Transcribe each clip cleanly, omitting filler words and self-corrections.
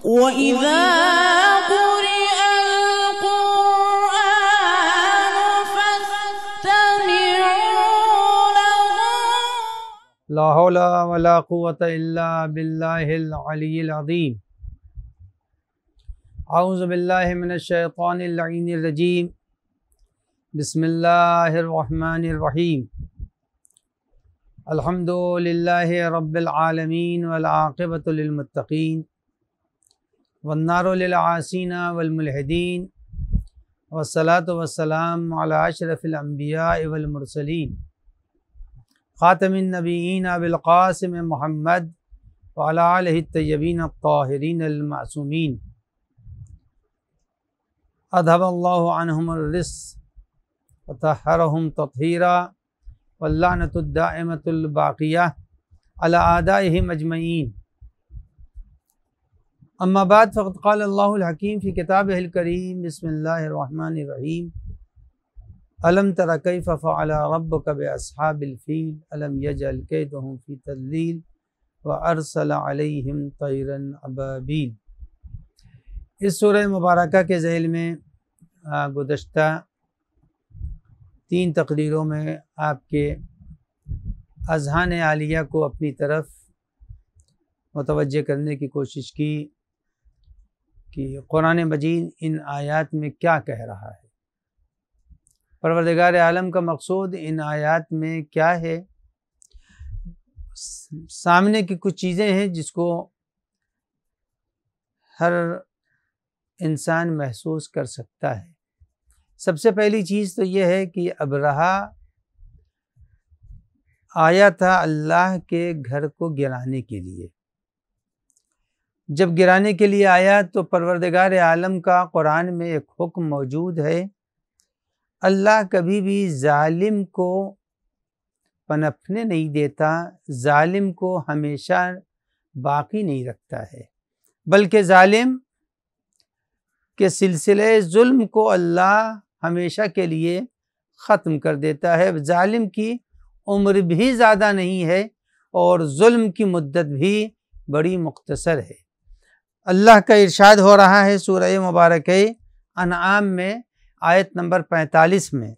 وَإِذَا قُرِئَ الْقُرْآنُ فَاسْتَمِعُوا لَهُ لا حول ولا قوة الا باللہ العلی العظیم۔ اعوذ باللہ من الشیطان اللعین الرجیم۔ بسم اللہ الرحمن الرحیم۔ الحمد للہ رب العالمین والعاقبۃ للمتقین والنار للعاصین والملحدین والصلاة والسلام علی اشرف الانبیاء والمرسلین خاتم النبیین بالقاسم محمد وعلی آلہ الطیبین الطاہرین المعصومین۔ اذهب اللہ عنہم الرجس وطہرہم تطہیرا واللعنۃ الدائمۃ الباقیہ علی اعدائہم اجمعین۔ اما بعد فقد قال اللہ الحکیم فی کتابہ الکریم۔ بسم اللہ الرحمن الرحیم۔ الم تر کیف فعل ربک باصحاب الفیل الم یجعل کیدہم فی تضلیل وارسل علیہم طیرا ابابیل۔ اس سورہ مبارکہ کے ذیل میں گزشتہ 3 تقریروں میں آپ کے اذہان عالیہ کو اپنی طرف متوجہ کرنے کی کوشش کی کہ قرآن مجید ان آیات میں کیا کہہ رہا ہے، پروردگار عالم کا مقصود ان آیات میں کیا ہے۔ سامنے کی کچھ چیزیں ہیں جس کو ہر انسان محسوس کر سکتا ہے۔ سب سے پہلی چیز تو یہ ہے کہ ابرہہ آیا تھا اللہ کے گھر کو گرانے کے لیے۔ جب گرانے کے لیے آیا تو پروردگار عالم کا قرآن میں ایک حکم موجود ہے، اللہ کبھی بھی ظالم کو پنپنے نہیں دیتا، ظالم کو ہمیشہ باقی نہیں رکھتا ہے، بلکہ ظالم کے سلسلے ظلم کو اللہ ہمیشہ کے لیے ختم کر دیتا ہے۔ ظالم کی عمر بھی زیادہ نہیں ہے اور ظلم کی مدت بھی بڑی مختصر ہے۔ اللہ کا ارشاد ہو رہا ہے سورہ مبارکہ انعام میں آیت نمبر 45 میں،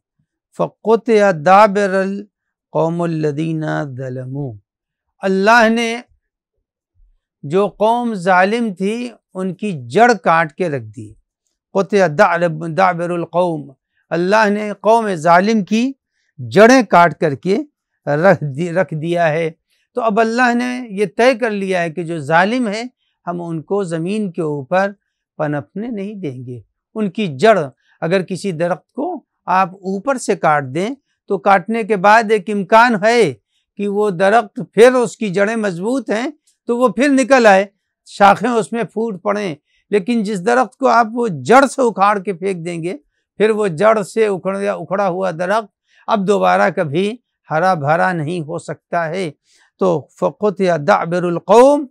فَقُطِعَ دَابِرَ الْقَوْمُ الَّذِينَ ظَلَمُوا۔ اللہ نے جو قوم ظالم تھی ان کی جڑ کاٹ کے رکھ دی۔ قُطِعَ دَابِرُ الْقَوْمِ، اللہ نے قوم ظالم کی جڑیں کاٹ کر کے رکھ دیا ہے۔ تو اب اللہ نے یہ طے کر لیا ہے کہ جو ظالم ہے ہم ان کو زمین کے اوپر پنپنے نہیں دیں گے۔ ان کی جڑ، اگر کسی درخت کو آپ اوپر سے کاٹ دیں تو کاٹنے کے بعد ایک امکان ہے کہ وہ درخت پھر اس کی جڑیں مضبوط ہیں تو وہ پھر نکل آئے، شاخیں اس میں پھوٹ پڑیں، لیکن جس درخت کو آپ وہ جڑ سے اکھاڑ کے پھینک دیں گے پھر وہ جڑ سے اکھڑا ہوا درخت اب دوبارہ کبھی ہرا بھرا نہیں ہو سکتا ہے۔ تو فَقُطِعَ دَابِرُ الْقَوْمِ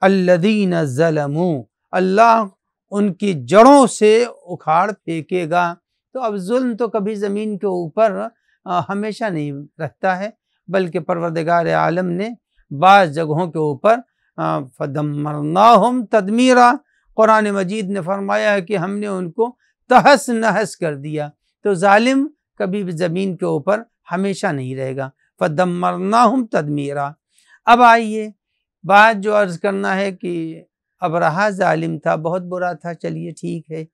الَّذِينَ ظَلَمُوا، اللہ ان کی جڑوں سے اکھاڑ پھینکے گا۔ تو اب ظلم تو کبھی زمین کے اوپر ہمیشہ نہیں رہتا ہے، بلکہ پروردگار عالم نے بعض جگہوں کے اوپر فَدَمَّرْنَاهُمْ تَدْمِيرًا، قرآن مجید نے فرمایا ہے کہ ہم نے ان کو تہس نہس کر دیا۔ تو ظالم کبھی بھی زمین کے اوپر ہمیشہ نہیں رہے گا۔ فَدَمَّرْنَاهُمْ تَدْمِيرًا۔ اب آئیے بات جو عرض کرنا ہے کہ ابرہہ ظالم تھا، بہت برا تھا، چلیے ٹھیک ہے،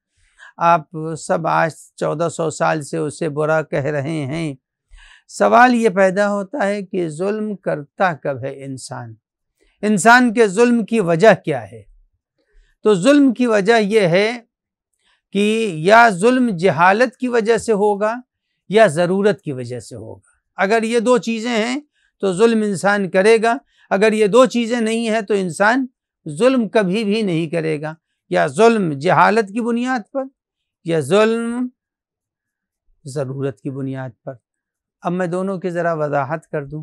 آپ سب آج 1400 سال سے اسے برا کہہ رہے ہیں۔ سوال یہ پیدا ہوتا ہے کہ ظلم کرتا کب ہے انسان کے ظلم کی وجہ کیا ہے؟ تو ظلم کی وجہ یہ ہے کہ یا ظلم جہالت کی وجہ سے ہوگا یا ضرورت کی وجہ سے ہوگا۔ اگر یہ 2 چیزیں ہیں تو ظلم انسان کرے گا، اگر یہ 2 چیزیں نہیں ہیں تو انسان ظلم کبھی بھی نہیں کرے گا، یا ظلم جہالت کی بنیاد پر یا ظلم ضرورت کی بنیاد پر۔ اب میں دونوں کی ذرا وضاحت کر دوں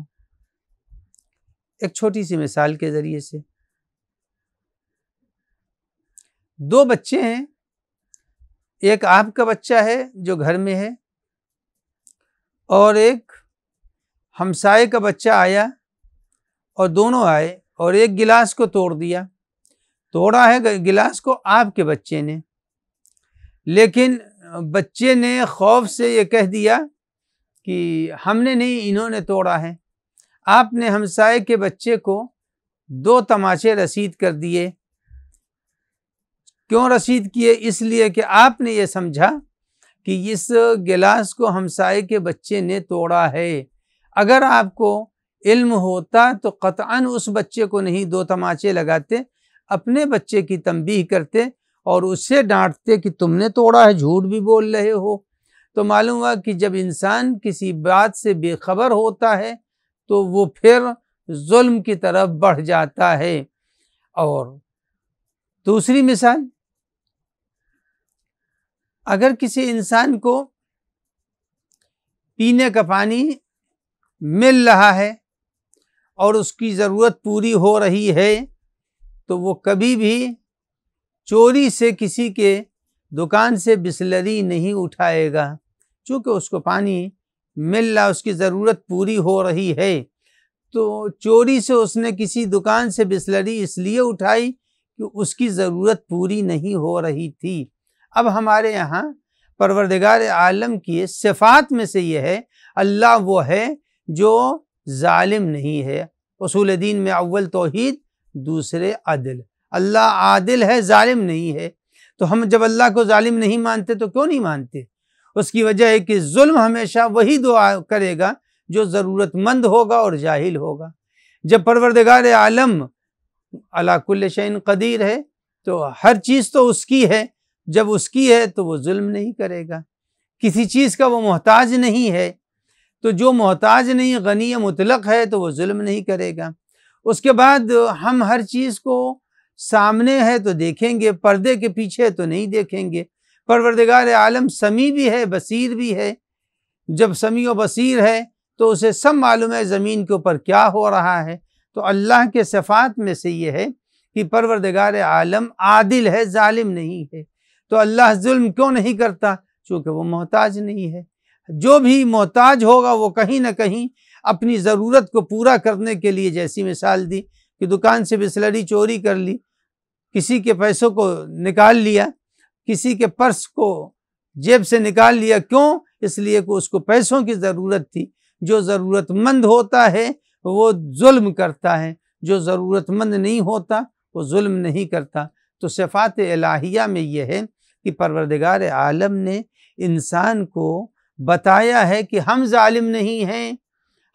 ایک چھوٹی سی مثال کے ذریعے سے۔ 2 بچے ہیں، ایک آپ کا بچہ ہے جو گھر میں ہے اور ایک ہمسائے کا بچہ آیا اور دونوں آئے اور ایک گلاس کو توڑ دیا۔ توڑا ہے گلاس کو آپ کے بچے نے، لیکن بچے نے خوف سے یہ کہہ دیا کہ ہم نے نہیں، انہوں نے توڑا ہے۔ آپ نے ہمسائے کے بچے کو 2 تماچے رسید کر دیے۔ کیوں رسید کیے؟ اس لیے کہ آپ نے یہ سمجھا کہ اس گلاس کو ہمسائے کے بچے نے توڑا ہے۔ اگر آپ کو علم ہوتا تو قطعاً اس بچے کو نہیں 2 تماچے لگاتے، اپنے بچے کی تنبیہ کرتے اور اسے ڈانٹتے کہ تم نے توڑا ہے، جھوٹ بھی بول رہے ہو۔ تو معلوم ہوا کہ جب انسان کسی بات سے بے خبر ہوتا ہے تو وہ پھر ظلم کی طرف بڑھ جاتا ہے۔ اور دوسری مثال، اگر کسی انسان کو پینے کا پانی مل رہا ہے اور اس کی ضرورت پوری ہو رہی ہے تو وہ کبھی بھی چوری سے کسی کے دکان سے بسلری نہیں اٹھائے گا، چونکہ اس کو پانی مل رہا، اس کی ضرورت پوری ہو رہی ہے۔ تو چوری سے اس نے کسی دکان سے بسلری اس لیے اٹھائی کہ اس کی ضرورت پوری نہیں ہو رہی تھی۔ اب ہمارے یہاں پروردگار عالم کی صفات میں سے یہ ہے، اللہ وہ ہے جو ظالم نہیں ہے۔ اصول دین میں اول توحید، دوسرے عدل۔ اللہ عادل ہے، ظالم نہیں ہے۔ تو ہم جب اللہ کو ظالم نہیں مانتے تو کیوں نہیں مانتے؟ اس کی وجہ ہے کہ ظلم ہمیشہ وہی دعا کرے گا جو ضرورت مند ہوگا اور جاہل ہوگا۔ جب پروردگار عالم علی کل شیء قدیر ہے تو ہر چیز تو اس کی ہے، جب اس کی ہے تو وہ ظلم نہیں کرے گا۔ کسی چیز کا وہ محتاج نہیں ہے، تو جو محتاج نہیں، غنی مطلق ہے، تو وہ ظلم نہیں کرے گا۔ اس کے بعد ہم ہر چیز کو سامنے ہے تو دیکھیں گے، پردے کے پیچھے تو نہیں دیکھیں گے۔ پروردگار عالم سمیع بھی ہے، بصیر بھی ہے۔ جب سمیع و بصیر ہے تو اسے سب معلوم ہے زمین کے اوپر کیا ہو رہا ہے۔ تو اللہ کے صفات میں سے یہ ہے کہ پروردگار عالم عادل ہے، ظالم نہیں ہے۔ تو اللہ ظلم کیوں نہیں کرتا؟ چونکہ وہ محتاج نہیں ہے۔ جو بھی محتاج ہوگا وہ کہیں نہ کہیں اپنی ضرورت کو پورا کرنے کے لیے، جیسی مثال دی کہ دکان سے بسلری چوری کر لی، کسی کے پیسوں کو نکال لیا، کسی کے پرس کو جیب سے نکال لیا، کیوں؟ اس لیے کہ اس کو پیسوں کی ضرورت تھی۔ جو ضرورت مند ہوتا ہے وہ ظلم کرتا ہے، جو ضرورت مند نہیں ہوتا وہ ظلم نہیں کرتا۔ تو صفات الہیہ میں یہ ہے کہ پروردگار عالم نے انسان کو بتایا ہے کہ ہم ظالم نہیں ہیں،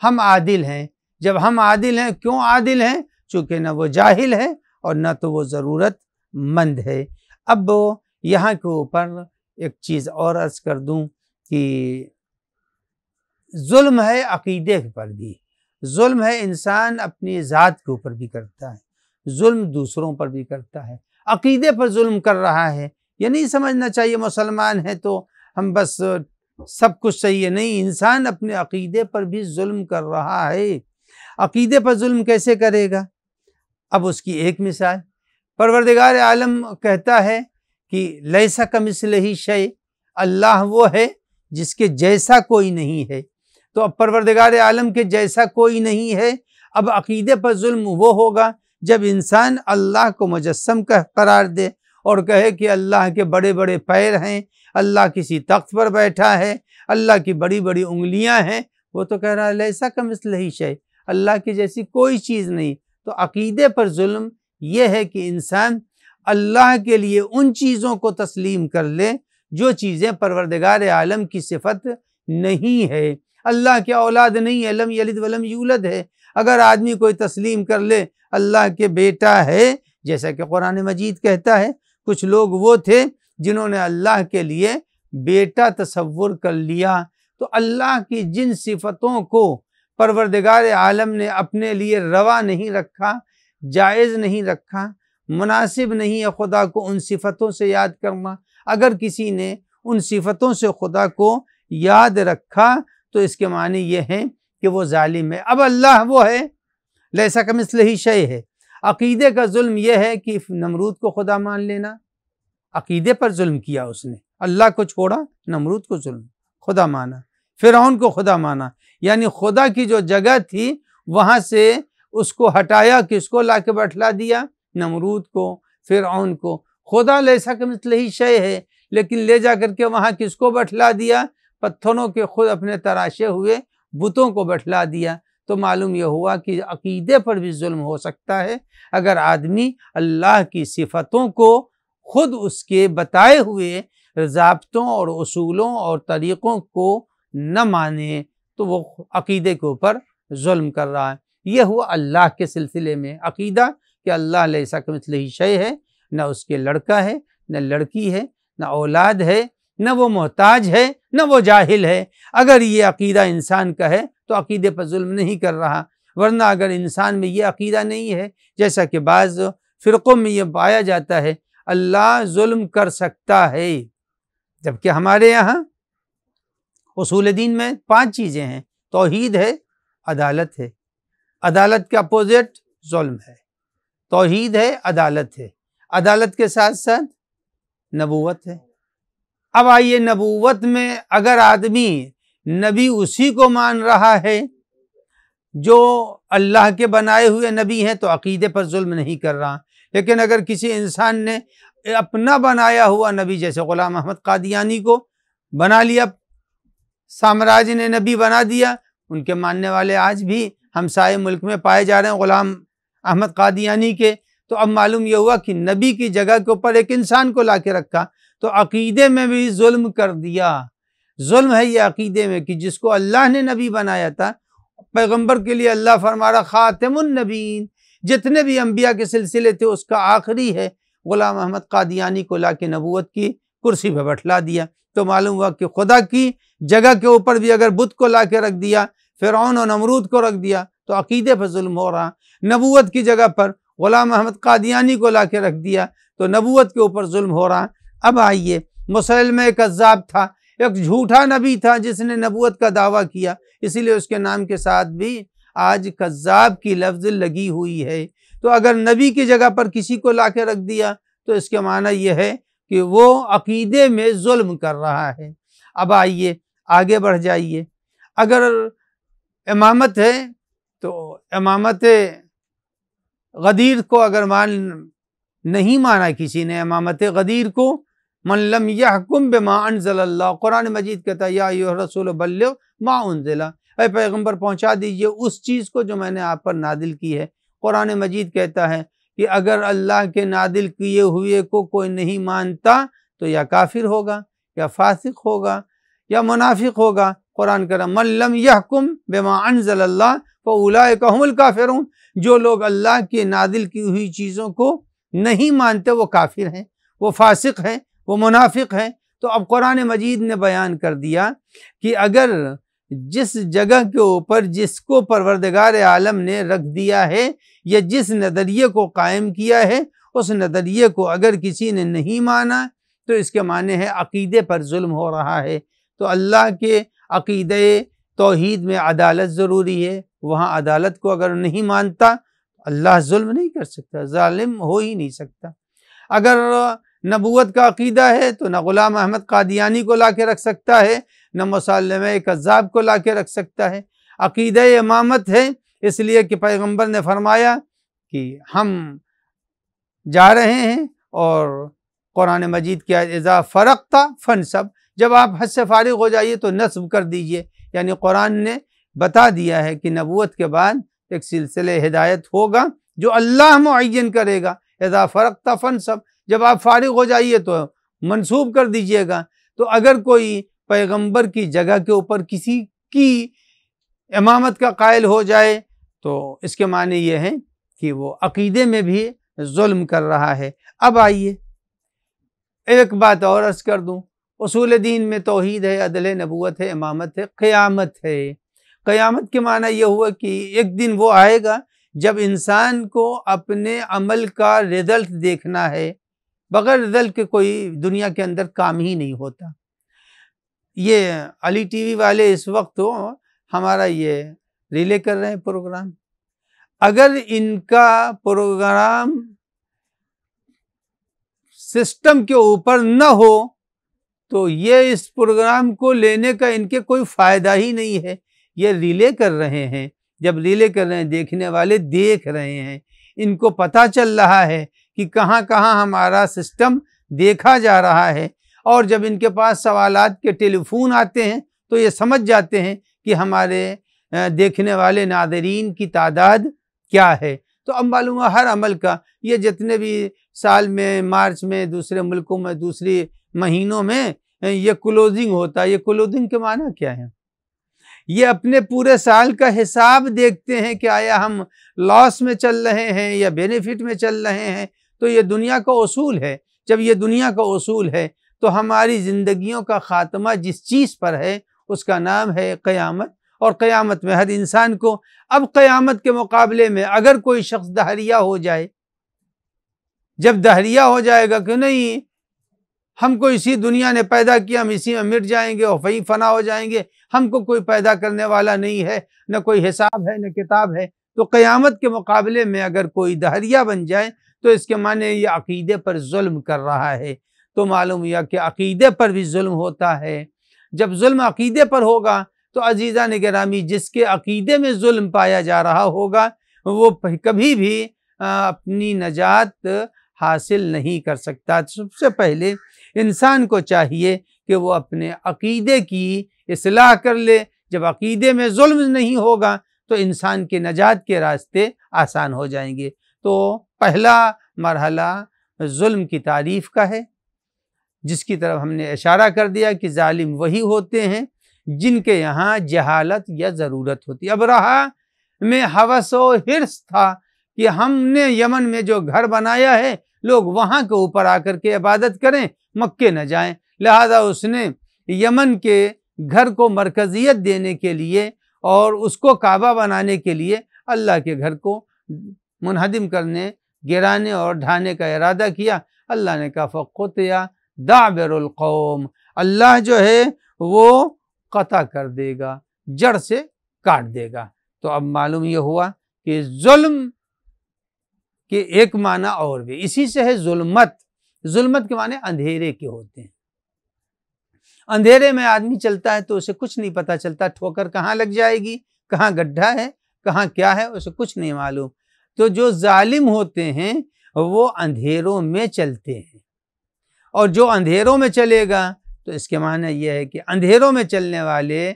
ہم عادل ہیں۔ جب ہم عادل ہیں، کیوں عادل ہیں؟ چونکہ نہ وہ جاہل ہے اور نہ تو وہ ضرورت مند ہے۔ اب یہاں کے اوپر ایک چیز اور عرض کر دوں کہ ظلم ہے عقیدے پر بھی، ظلم ہے انسان اپنی ذات کے اوپر بھی کرتا ہے، ظلم دوسروں پر بھی کرتا ہے۔ عقیدے پر ظلم کر رہا ہے، یہ نہیں سمجھنا چاہیے مسلمان ہے تو ہم بس سب کچھ صحیح ہے، نہیں، انسان اپنے عقیدے پر بھی ظلم کر رہا ہے۔ عقیدے پر ظلم کیسے کرے گا؟ اب اس کی ایک مثال، پروردگار عالم کہتا ہے کہ لیس کمثلہ شیء، اللہ وہ ہے جس کے جیسا کوئی نہیں ہے۔ تو اب پروردگار عالم کے جیسا کوئی نہیں ہے، اب عقیدے پر ظلم وہ ہوگا جب انسان اللہ کو مجسم کا قرار دے اور کہے کہ اللہ کے بڑے بڑے پیر ہیں، اللہ کسی تخت پر بیٹھا ہے، اللہ کی بڑی بڑی انگلیاں ہیں۔ وہ تو کہہ رہا ہے لیسا کمثلہ شیء، اللہ کی جیسی کوئی چیز نہیں۔ تو عقیدے پر ظلم یہ ہے کہ انسان اللہ کے لیے ان چیزوں کو تسلیم کر لے جو چیزیں پروردگار عالم کی صفت نہیں ہے۔ اللہ کی اولاد نہیں ہے، لم یلد ولم یولد ہے۔ اگر آدمی کوئی تسلیم کر لے اللہ کے بیٹا ہے، جیسا کہ قرآن مجید کہتا ہے، کچھ لوگ وہ تھے جنہوں نے اللہ کے لیے بیٹا تصور کر لیا۔ تو اللہ کی جن صفتوں کو پروردگار عالم نے اپنے لیے روا نہیں رکھا، جائز نہیں رکھا، مناسب نہیں ہے خدا کو ان صفتوں سے یاد کرنا۔ اگر کسی نے ان صفتوں سے خدا کو یاد رکھا تو اس کے معنی یہ ہیں کہ وہ ظالم ہے۔ اب اللہ وہ ہے، لیسا کمثلہ شیء ہے۔ عقیدے کا ظلم یہ ہے کہ نمرود کو خدا مان لینا، عقیدے پر ظلم کیا اس نے، اللہ کو چھوڑا، نمرود کو ظلم، خدا مانا، فرعون کو خدا مانا، یعنی خدا کی جو جگہ تھی وہاں سے اس کو ہٹایا، کس کو لا کے بٹھلا دیا؟ نمرود کو۔ فرعون کو، خدا لیسا کمثلہ شیء ہے، لیکن لے جا کر کے وہاں کس کو بٹھلا دیا؟ پتھروں کے خود اپنے تراشے ہوئے بتوں کو بٹھلا دیا۔ تو معلوم یہ ہوا کہ عقیدے پر بھی ظلم ہو سکتا ہے اگر آدمی اللہ کی صفتوں کو خود اس کے بتائے ہوئے ضابطوں اور اصولوں اور طریقوں کو نہ مانے، تو وہ عقیدے کے اوپر ظلم کر رہا ہے۔ یہ ہوا اللہ کے سلسلے میں عقیدہ کہ اللہ لیسا کمثلہ شیء ہے، نہ اس کے لڑکا ہے، نہ لڑکی ہے، نہ اولاد ہے، نہ وہ محتاج ہے، نہ وہ جاہل ہے۔ اگر یہ عقیدہ انسان کا ہے تو عقیدے پر ظلم نہیں کر رہا، ورنہ اگر انسان میں یہ عقیدہ نہیں ہے، جیسا کہ بعض فرقوں میں یہ پایا جاتا ہے اللہ ظلم کر سکتا ہے، جبکہ ہمارے یہاں اصول دین میں 5 چیزیں ہیں، توحید ہے، عدالت ہے، عدالت کا اپوزٹ ظلم ہے، توحید ہے، عدالت ہے، عدالت کے ساتھ ساتھ نبوت ہے۔ اب آئیے نبوت میں اگر آدمی نبی اسی کو مان رہا ہے جو اللہ کے بنائے ہوئے نبی ہیں تو عقیدے پر ظلم نہیں کر رہا، لیکن اگر کسی انسان نے اپنا بنایا ہوا نبی، جیسے غلام احمد قادیانی کو بنا لیا، سامراج نے نبی بنا دیا، ان کے ماننے والے آج بھی ہمسائے ملک میں پائے جا رہے ہیں غلام احمد قادیانی کے، تو اب معلوم یہ ہوا کہ نبی کی جگہ کے اوپر ایک انسان کو لا کے رکھا، تو عقیدے میں بھی ظلم کر دیا۔ ظلم ہے یہ عقیدے میں کہ جس کو اللہ نے نبی بنایا تھا، پیغمبر کے لیے اللہ فرما رہا خاتم النبیین، جتنے بھی انبیاء کے سلسلے تھے اس کا آخری ہے، غلام احمد قادیانی کو لا کے نبوت کی کرسی پہ بٹھلا دیا۔ تو معلوم ہوا کہ خدا کی جگہ کے اوپر بھی اگر بت کو لا کے رکھ دیا، فرعون اور نمرود کو رکھ دیا، تو عقیدے پر ظلم ہو رہا۔ نبوت کی جگہ پر غلام احمد قادیانی کو لا کے رکھ دیا تو نبوت کے اوپر ظلم ہو رہا۔ اب آئیے، مسلمہ کذاب تھا، ایک جھوٹا نبی تھا جس نے نبوت کا دعویٰ کیا، اسی لیے اس کے نام کے ساتھ بھی آج کذاب کی لفظ لگی ہوئی ہے۔ تو اگر نبی کی جگہ پر کسی کو لا کے رکھ دیا تو اس کے معنی یہ ہے کہ وہ عقیدے میں ظلم کر رہا ہے۔ اب آئیے آگے بڑھ جائیے، اگر امامت ہے تو امامت غدیر کو اگر نہیں مانا کسی نے، امامت غدیر کو، من لم یحکم بما انزل اللہ، قرآن مجید کہتا ہے یا ایھا الرسول بلغ ما انزل، اے پیغمبر پہنچا دیجئے اس چیز کو جو میں نے آپ پر نازل کی ہے۔ قرآن مجید کہتا ہے کہ اگر اللہ کے نازل کیے ہوئے کو کوئی نہیں مانتا تو یا کافر ہوگا، یا فاسق ہوگا، یا منافق ہوگا۔ قرآن کہتا ہے من لم یحکم بما انزل اللہ فاولئک هم الکافرون، جو لوگ اللہ کے نازل کی ہوئی چیزوں کو نہیں مانتے وہ کافر ہیں، وہ فاسق ہیں، وہ منافق ہیں۔ تو اب قرآن مجید نے بیان کر دیا کہ اگر جس جگہ کے اوپر جس کو پروردگار عالم نے رکھ دیا ہے یا جس نظریے کو قائم کیا ہے، اس نظریے کو اگر کسی نے نہیں مانا تو اس کے معنی ہے عقیدے پر ظلم ہو رہا ہے۔ تو اللہ کے عقیدے توحید میں عدالت ضروری ہے، وہاں عدالت کو اگر نہیں مانتا اللہ ظلم نہیں کر سکتا، ظالم ہو ہی نہیں سکتا۔ اگر نبوت کا عقیدہ ہے تو نہ غلام احمد قادیانی کو لا کے رکھ سکتا ہے، نہ مسلمہ کذاب کو لا کے رکھ سکتا ہے۔ عقیدہ امامت ہے اس لیے کہ پیغمبر نے فرمایا کہ ہم جا رہے ہیں، اور قرآن مجید کیا اذا فرغت فانصب، جب آپ حج سے فارغ ہو جائیے تو نصب کر دیجئے، یعنی قرآن نے بتا دیا ہے کہ نبوت کے بعد ایک سلسلہ ہدایت ہوگا جو اللہ معین کرے گا۔ اذا فرغت فانصب، جب آپ فارغ ہو جائیے تو منسوب کر دیجئے گا۔ تو اگر کوئی پیغمبر کی جگہ کے اوپر کسی کی امامت کا قائل ہو جائے تو اس کے معنی یہ ہے کہ وہ عقیدے میں بھی ظلم کر رہا ہے۔ اب آئیے ایک بات اور عرض کر دوں، اصول دین میں توحید ہے، عدل ہے، نبوت ہے، امامت ہے، قیامت ہے۔ قیامت کے معنی یہ ہوا کہ ایک دن وہ آئے گا جب انسان کو اپنے عمل کا رزلٹ دیکھنا ہے، بغیر رزلٹ کے کوئی دنیا کے اندر کام ہی نہیں ہوتا۔ یہ علی ٹی وی والے اس وقت ہمارا یہ ریلے کر رہے ہیں پروگرام، اگر ان کا پروگرام سسٹم کے اوپر نہ ہو تو یہ اس پروگرام کو لینے کا ان کے کوئی فائدہ ہی نہیں ہے۔ یہ ریلے کر رہے ہیں، جب ریلے کر رہے ہیں دیکھنے والے دیکھ رہے ہیں، ان کو پتہ چل رہا ہے کہ کہاں کہاں ہمارا سسٹم دیکھا جا رہا ہے، اور جب ان کے پاس سوالات کے ٹیلی فون آتے ہیں تو یہ سمجھ جاتے ہیں کہ ہمارے دیکھنے والے ناظرین کی تعداد کیا ہے۔ تو اب معلوم ہے ہر عمل کا یہ جتنے بھی سال میں، مارچ میں، دوسرے ملکوں میں، دوسری مہینوں میں یہ کلوزنگ ہوتا ہے۔ یہ کلوزنگ کے معنی کیا ہے؟ یہ اپنے پورے سال کا حساب دیکھتے ہیں کہ آیا ہم لاس میں چل رہے ہیں یا بینیفٹ میں چل رہے ہیں۔ تو یہ دنیا کا اصول ہے۔ جب یہ دنیا کا اصول ہے تو ہماری زندگیوں کا خاتمہ جس چیز پر ہے اس کا نام ہے قیامت، اور قیامت میں ہر انسان کو، اب قیامت کے مقابلے میں اگر کوئی شخص دہریہ ہو جائے، جب دہریہ ہو جائے گا کہ نہیں ہم کو اسی دنیا نے پیدا کیا، ہم اسی میں مٹ جائیں گے اور وہیں فنا ہو جائیں گے، ہم کو کوئی پیدا کرنے والا نہیں ہے، نہ کوئی حساب ہے نہ کتاب ہے، تو قیامت کے مقابلے میں اگر کوئی دہریہ بن جائے تو اس کے معنی یہ عقیدے پر ظلم کر رہا ہے۔ تو معلوم ہوا کہ عقیدے پر بھی ظلم ہوتا ہے۔ جب ظلم عقیدے پر ہوگا تو عزیزان گرامی، جس کے عقیدے میں ظلم پایا جا رہا ہوگا وہ کبھی بھی اپنی نجات حاصل نہیں کر سکتا۔ سب سے پہلے انسان کو چاہیے کہ وہ اپنے عقیدے کی اصلاح کر لے۔ جب عقیدے میں ظلم نہیں ہوگا تو انسان کے نجات کے راستے آسان ہو جائیں گے۔ تو پہلا مرحلہ ظلم کی تعریف کا ہے، جس کی طرف ہم نے اشارہ کر دیا کہ ظالم وہی ہوتے ہیں جن کے یہاں جہالت یا ضرورت ہوتی ہے۔ ابرہہ میں ہوس و حرص تھا کہ ہم نے یمن میں جو گھر بنایا ہے لوگ وہاں کے اوپر آ کر کے عبادت کریں، مکے نہ جائیں، لہذا اس نے یمن کے گھر کو مرکزیت دینے کے لیے اور اس کو کعبہ بنانے کے لیے اللہ کے گھر کو منہدم کرنے، گرانے اور ڈھانے کا ارادہ کیا۔ اللہ نے کہا فَقُطِعَ دَابِرُ الْقَوْمِ، اللہ جو ہے وہ قطع کر دے گا، جڑ سے کاٹ دے گا۔ تو اب معلوم یہ ہوا کہ ظلم کے ایک معنی اور بھی اسی سے ہے ظلمت۔ ظلمت کے معنی اندھیرے کے ہوتے ہیں۔ اندھیرے میں آدمی چلتا ہے تو اسے کچھ نہیں پتہ چلتا، ٹھوکر کہاں لگ جائے گی، کہاں گڈھا ہے، کہاں کیا ہے، اسے کچھ نہیں معلوم۔ تو جو ظالم ہوتے ہیں وہ اندھیروں میں چلتے ہیں، اور جو اندھیروں میں چلے گا تو اس کے معنی یہ ہے کہ اندھیروں میں چلنے والے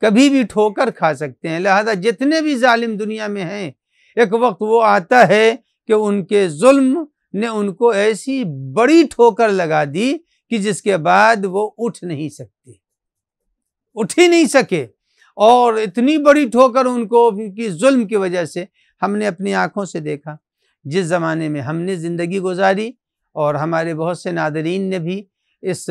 کبھی بھی ٹھوکر کھا سکتے ہیں۔ لہذا جتنے بھی ظالم دنیا میں ہیں، ایک وقت وہ آتا ہے کہ ان کے ظلم نے ان کو ایسی بڑی ٹھوکر لگا دی کہ جس کے بعد وہ اٹھ نہیں سکتے، اٹھ ہی نہیں سکے، اور اتنی بڑی ٹھوکر ان کو ان کی ظلم کی وجہ سے ہم نے اپنی آنکھوں سے دیکھا۔ جس زمانے میں ہم نے زندگی گزاری اور ہمارے بہت سے ناظرین نے بھی اس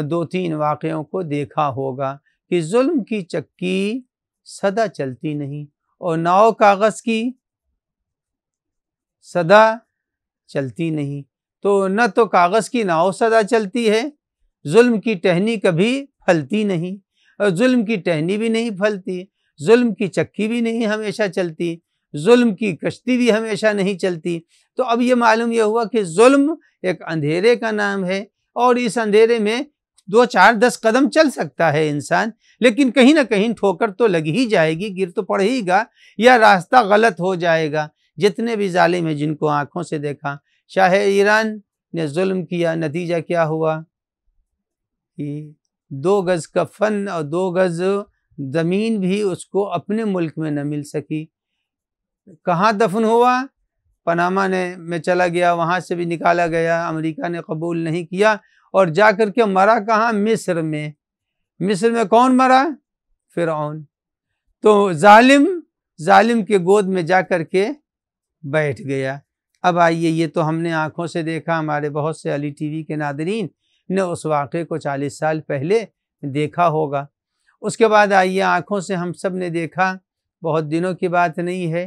2-3 واقعوں کو دیکھا ہوگا کہ ظلم کی چکی سدا چلتی نہیں، اور ناؤ کاغذ کی سدا چلتی نہیں۔ تو نہ تو کاغذ کی ناؤ سدا چلتی ہے، ظلم کی ٹہنی کبھی پھلتی نہیں، اور ظلم کی ٹہنی بھی نہیں پھلتی، ظلم کی چکی بھی نہیں ہمیشہ چلتی، ظلم کی کشتی بھی ہمیشہ نہیں چلتی۔ تو اب یہ معلوم یہ ہوا کہ ظلم ایک اندھیرے کا نام ہے، اور اس اندھیرے میں 2-4-10 قدم چل سکتا ہے انسان، لیکن کہیں نہ کہیں ٹھوکر تو لگ ہی جائے گی، گر تو پڑے ہی گا، یا راستہ غلط ہو جائے گا۔ جتنے بھی ظالم ہیں جن کو آنکھوں سے دیکھا، شاہ ایران نے ظلم کیا، نتیجہ کیا ہوا کہ 2 گز کفن اور 2 گز زمین بھی اس کو اپنے ملک میں نہ مل سکی۔ کہاں دفن ہوا؟ پاناما میں چلا گیا، وہاں سے بھی نکالا گیا، امریکہ نے قبول نہیں کیا، اور جا کر کے مرا کہاں؟ مصر میں۔ مصر میں کون مرا؟ فرعون۔ تو ظالم کے گود میں جا کر کے بیٹھ گیا۔ اب آئیے، یہ تو ہم نے آنکھوں سے دیکھا، ہمارے بہت سے علی ٹی وی کے ناظرین نے اس واقعے کو 40 سال پہلے دیکھا ہوگا۔ اس کے بعد آئیے، آنکھوں سے ہم سب نے دیکھا، بہت دنوں کی بات نہیں ہے،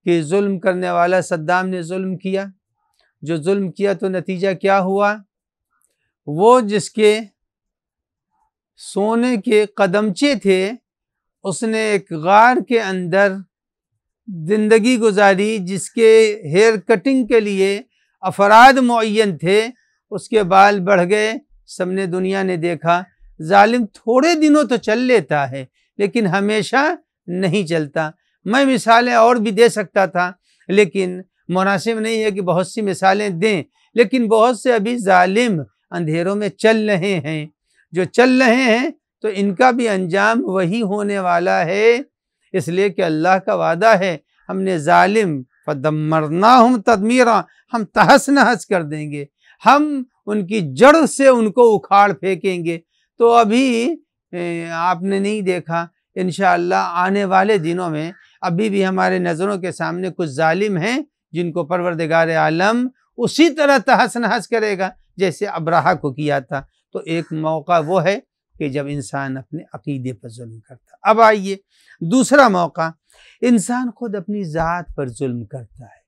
کہ ظلم کرنے والا صدام نے ظلم کیا۔ جو ظلم کیا تو نتیجہ کیا ہوا؟ وہ جس کے سونے کے قدمچے تھے، اس نے ایک غار کے اندر زندگی گزاری، جس کے ہیئر کٹنگ کے لیے افراد معین تھے، اس کے بال بڑھ گئے، سب نے دنیا نے دیکھا۔ ظالم تھوڑے دنوں تو چل لیتا ہے لیکن ہمیشہ نہیں چلتا۔ میں مثالیں اور بھی دے سکتا تھا، لیکن مناسب نہیں ہے کہ بہت سی مثالیں دیں، لیکن بہت سے ابھی ظالم اندھیروں میں چل رہے ہیں، جو چل رہے ہیں تو ان کا بھی انجام وہی ہونے والا ہے، اس لیے کہ اللہ کا وعدہ ہے ہم نے ظالم فدمرناہم تدمیرا، ہم تہس نہس کر دیں گے، ہم ان کی جڑ سے ان کو اکھاڑ پھینکیں گے۔ تو ابھی آپ نے نہیں دیکھا، انشاءاللہ آنے والے دنوں میں ابھی بھی ہمارے نظروں کے سامنے کچھ ظالم ہیں جن کو پروردگار عالم اسی طرح تہس نہس کرے گا جیسے ابرہہ کو کیا تھا۔ تو ایک موقع وہ ہے کہ جب انسان اپنے عقیدے پر ظلم کرتا۔ اب آئیے دوسرا موقع، انسان خود اپنی ذات پر ظلم کرتا ہے،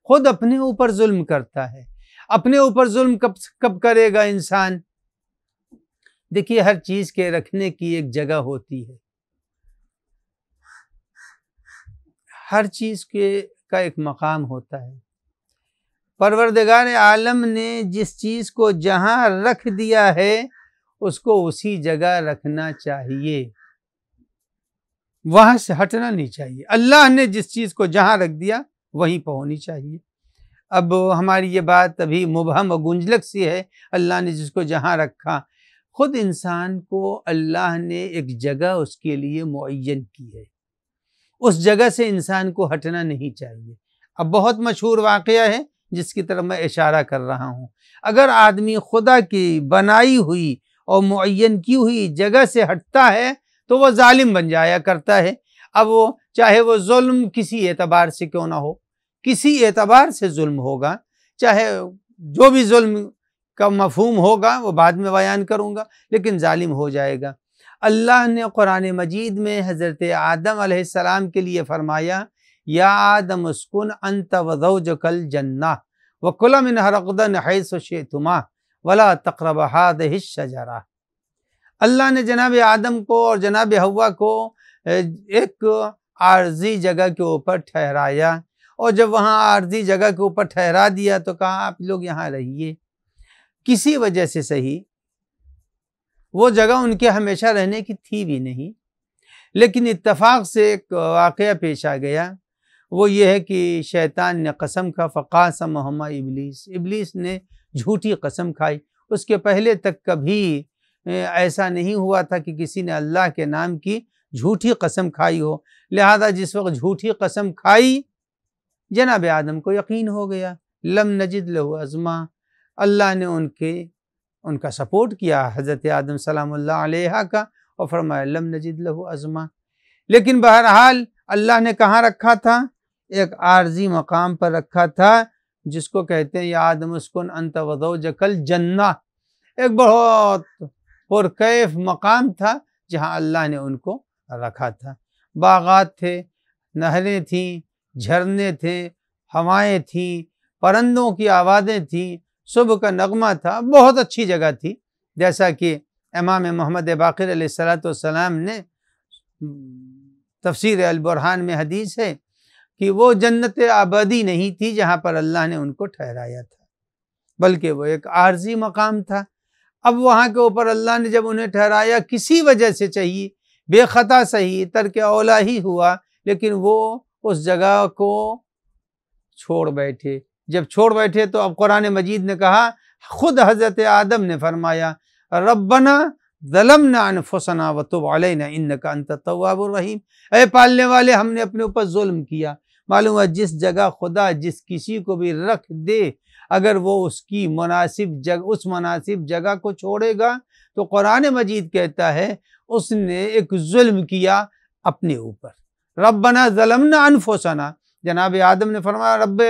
خود اپنے اوپر ظلم کرتا ہے۔ اپنے اوپر ظلم کب کرے گا انسان؟ دیکھیے ہر چیز کے رکھنے کی ایک جگہ ہوتی ہے، ہر چیز کا ایک مقام ہوتا ہے۔ پروردگار عالم نے جس چیز کو جہاں رکھ دیا ہے اس کو اسی جگہ رکھنا چاہیے، وہاں سے ہٹنا نہیں چاہیے۔ اللہ نے جس چیز کو جہاں رکھ دیا وہیں پہ ہونی چاہیے۔ اب ہماری یہ بات ابھی مبہم و گنجلک سی ہے، اللہ نے جس کو جہاں رکھا، خود انسان کو اللہ نے ایک جگہ اس کے لیے معین کی ہے، اس جگہ سے انسان کو ہٹنا نہیں چاہیے۔ اب بہت مشہور واقعہ ہے جس کی طرف میں اشارہ کر رہا ہوں، اگر آدمی خدا کی بنائی ہوئی اور معین کی ہوئی جگہ سے ہٹتا ہے تو وہ ظالم بن جایا کرتا ہے۔ اب وہ چاہے وہ ظلم کسی اعتبار سے کیوں نہ ہو، کسی اعتبار سے ظلم ہوگا، چاہے جو بھی ظلم کا مفہوم ہوگا وہ بعد میں بیان کروں گا، لیکن ظالم ہو جائے گا۔ اللہ نے قرآن مجید میں حضرت آدم علیہ السلام کے لیے فرمایا، یا آدم اسکن انت وزوجک الجنہ وکلا منہا رغدا حیث شئتما ولا تقربا ہذہ الشجرہ۔ اللہ نے جناب آدم کو اور جناب حوا کو ایک عارضی جگہ کے اوپر ٹھہرایا، اور جب وہاں عارضی جگہ کے اوپر ٹھہرا دیا تو کہا آپ لوگ یہاں رہیے، کسی وجہ سے صحیح وہ جگہ ان کے ہمیشہ رہنے کی تھی بھی نہیں، لیکن اتفاق سے ایک واقعہ پیش آ گیا، وہ یہ ہے کہ شیطان نے قسم کھا، فقاسمہما ابلیس نے جھوٹی قسم کھائی۔ اس کے پہلے تک کبھی ایسا نہیں ہوا تھا کہ کسی نے اللہ کے نام کی جھوٹی قسم کھائی ہو، لہذا جس وقت جھوٹی قسم کھائی جناب آدم کو یقین ہو گیا، لم نجد لہ عزما، اللہ نے ان کا سپورٹ کیا حضرت آدم سلام اللہ علیہ کا، اور فرمایا لم نجد لہ عزما۔ لیکن بہرحال اللہ نے کہاں رکھا تھا؟ ایک عارضی مقام پر رکھا تھا جس کو کہتے ہیں یا آدم اسکن انت وزوجک الجنہ، ایک بہت پرکیف مقام تھا جہاں اللہ نے ان کو رکھا تھا۔ باغات تھے، نہریں تھیں، جھرنے تھے، ہوائیں تھیں، پرندوں کی آوازیں تھیں، صبح کا نغمہ تھا، بہت اچھی جگہ تھی۔ جیسا کہ امام محمد باقر علیہ السلام نے تفسیر البرہان میں حدیث ہے کہ وہ جنت ابدی نہیں تھی جہاں پر اللہ نے ان کو ٹھہرایا تھا، بلکہ وہ ایک عارضی مقام تھا۔ اب وہاں کے اوپر اللہ نے جب انہیں ٹھہرایا کسی وجہ سے چاہیے، بے خطا صحیح، ترک اولا ہی ہوا، لیکن وہ اس جگہ کو چھوڑ بیٹھے۔ جب چھوڑ بیٹھے تو اب قرآن مجید نے کہا، خود حضرت آدم نے فرمایا ربنا ظلمنا انفسنا وتب علینا انک انت التواب الرحیم، اے پالنے والے ہم نے اپنے اوپر ظلم کیا۔ معلوم ہے جس جگہ خدا جس کسی کو بھی رکھ دے، اگر وہ اس مناسب جگہ کو چھوڑے گا تو قرآن مجید کہتا ہے اس نے ایک ظلم کیا اپنے اوپر۔ ربنا ظلمنا انفسنا، جناب آدم نے فرمایا رب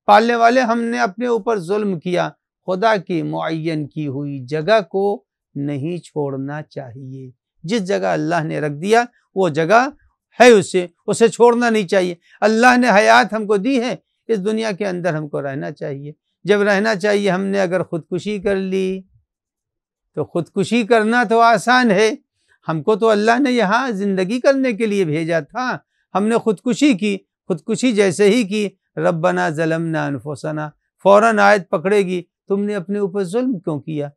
پالنے والے ہم نے اپنے اوپر ظلم کیا۔ خدا کی معین کی ہوئی جگہ کو نہیں چھوڑنا چاہیے، جس جگہ اللہ نے رکھ دیا وہ جگہ ہے، اسے چھوڑنا نہیں چاہیے۔ اللہ نے حیات ہم کو دی ہے، اس دنیا کے اندر ہم کو رہنا چاہیے۔ جب رہنا چاہیے ہم نے اگر خودکشی کر لی تو خودکشی کرنا تو آسان ہے، ہم کو تو اللہ نے یہاں زندگی کرنے کے لیے بھیجا تھا، ہم نے خودکشی کی، خودکشی جیسے ہی کی ربنا ظلمنا انفسنا، فوراً آیت پکڑے گی تم نے اپنے اوپر ظلم کیوں کیا۔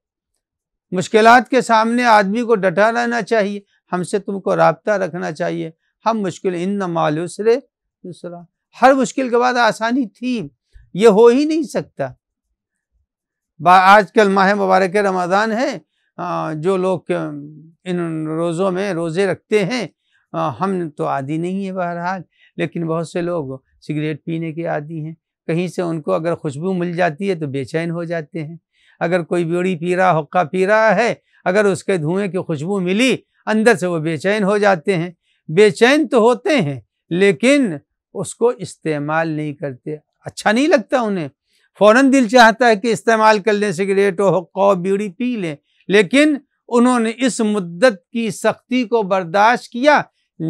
مشکلات کے سامنے آدمی کو ڈٹا رہنا چاہیے، ہم سے تم کو رابطہ رکھنا چاہیے۔ ہم مشکل ان مع العسر یسرا، ہر مشکل کے بعد آسانی تھی، یہ ہو ہی نہیں سکتا۔ آج کل ماہ مبارک رمضان ہے، جو لوگ ان روزوں میں روزے رکھتے ہیں، ہم تو عادی نہیں ہیں بہرحال، لیکن بہت سے لوگ سگریٹ پینے کے عادی ہیں، کہیں سے ان کو اگر خوشبو مل جاتی ہے تو بے چین ہو جاتے ہیں۔ اگر کوئی بیڑی پی رہا، حقہ پی رہا ہے، اگر اس کے دھوئیں کی خوشبو ملی، اندر سے وہ بے چین ہو جاتے ہیں۔ بے چین تو ہوتے ہیں لیکن اس کو استعمال نہیں کرتے، اچھا نہیں لگتا انہیں، فوراً دل چاہتا ہے کہ استعمال کر لیں، سگریٹ و حقہ و بیڑی پی لیں، لیکن انہوں نے اس مدت کی سختی کو برداشت کیا۔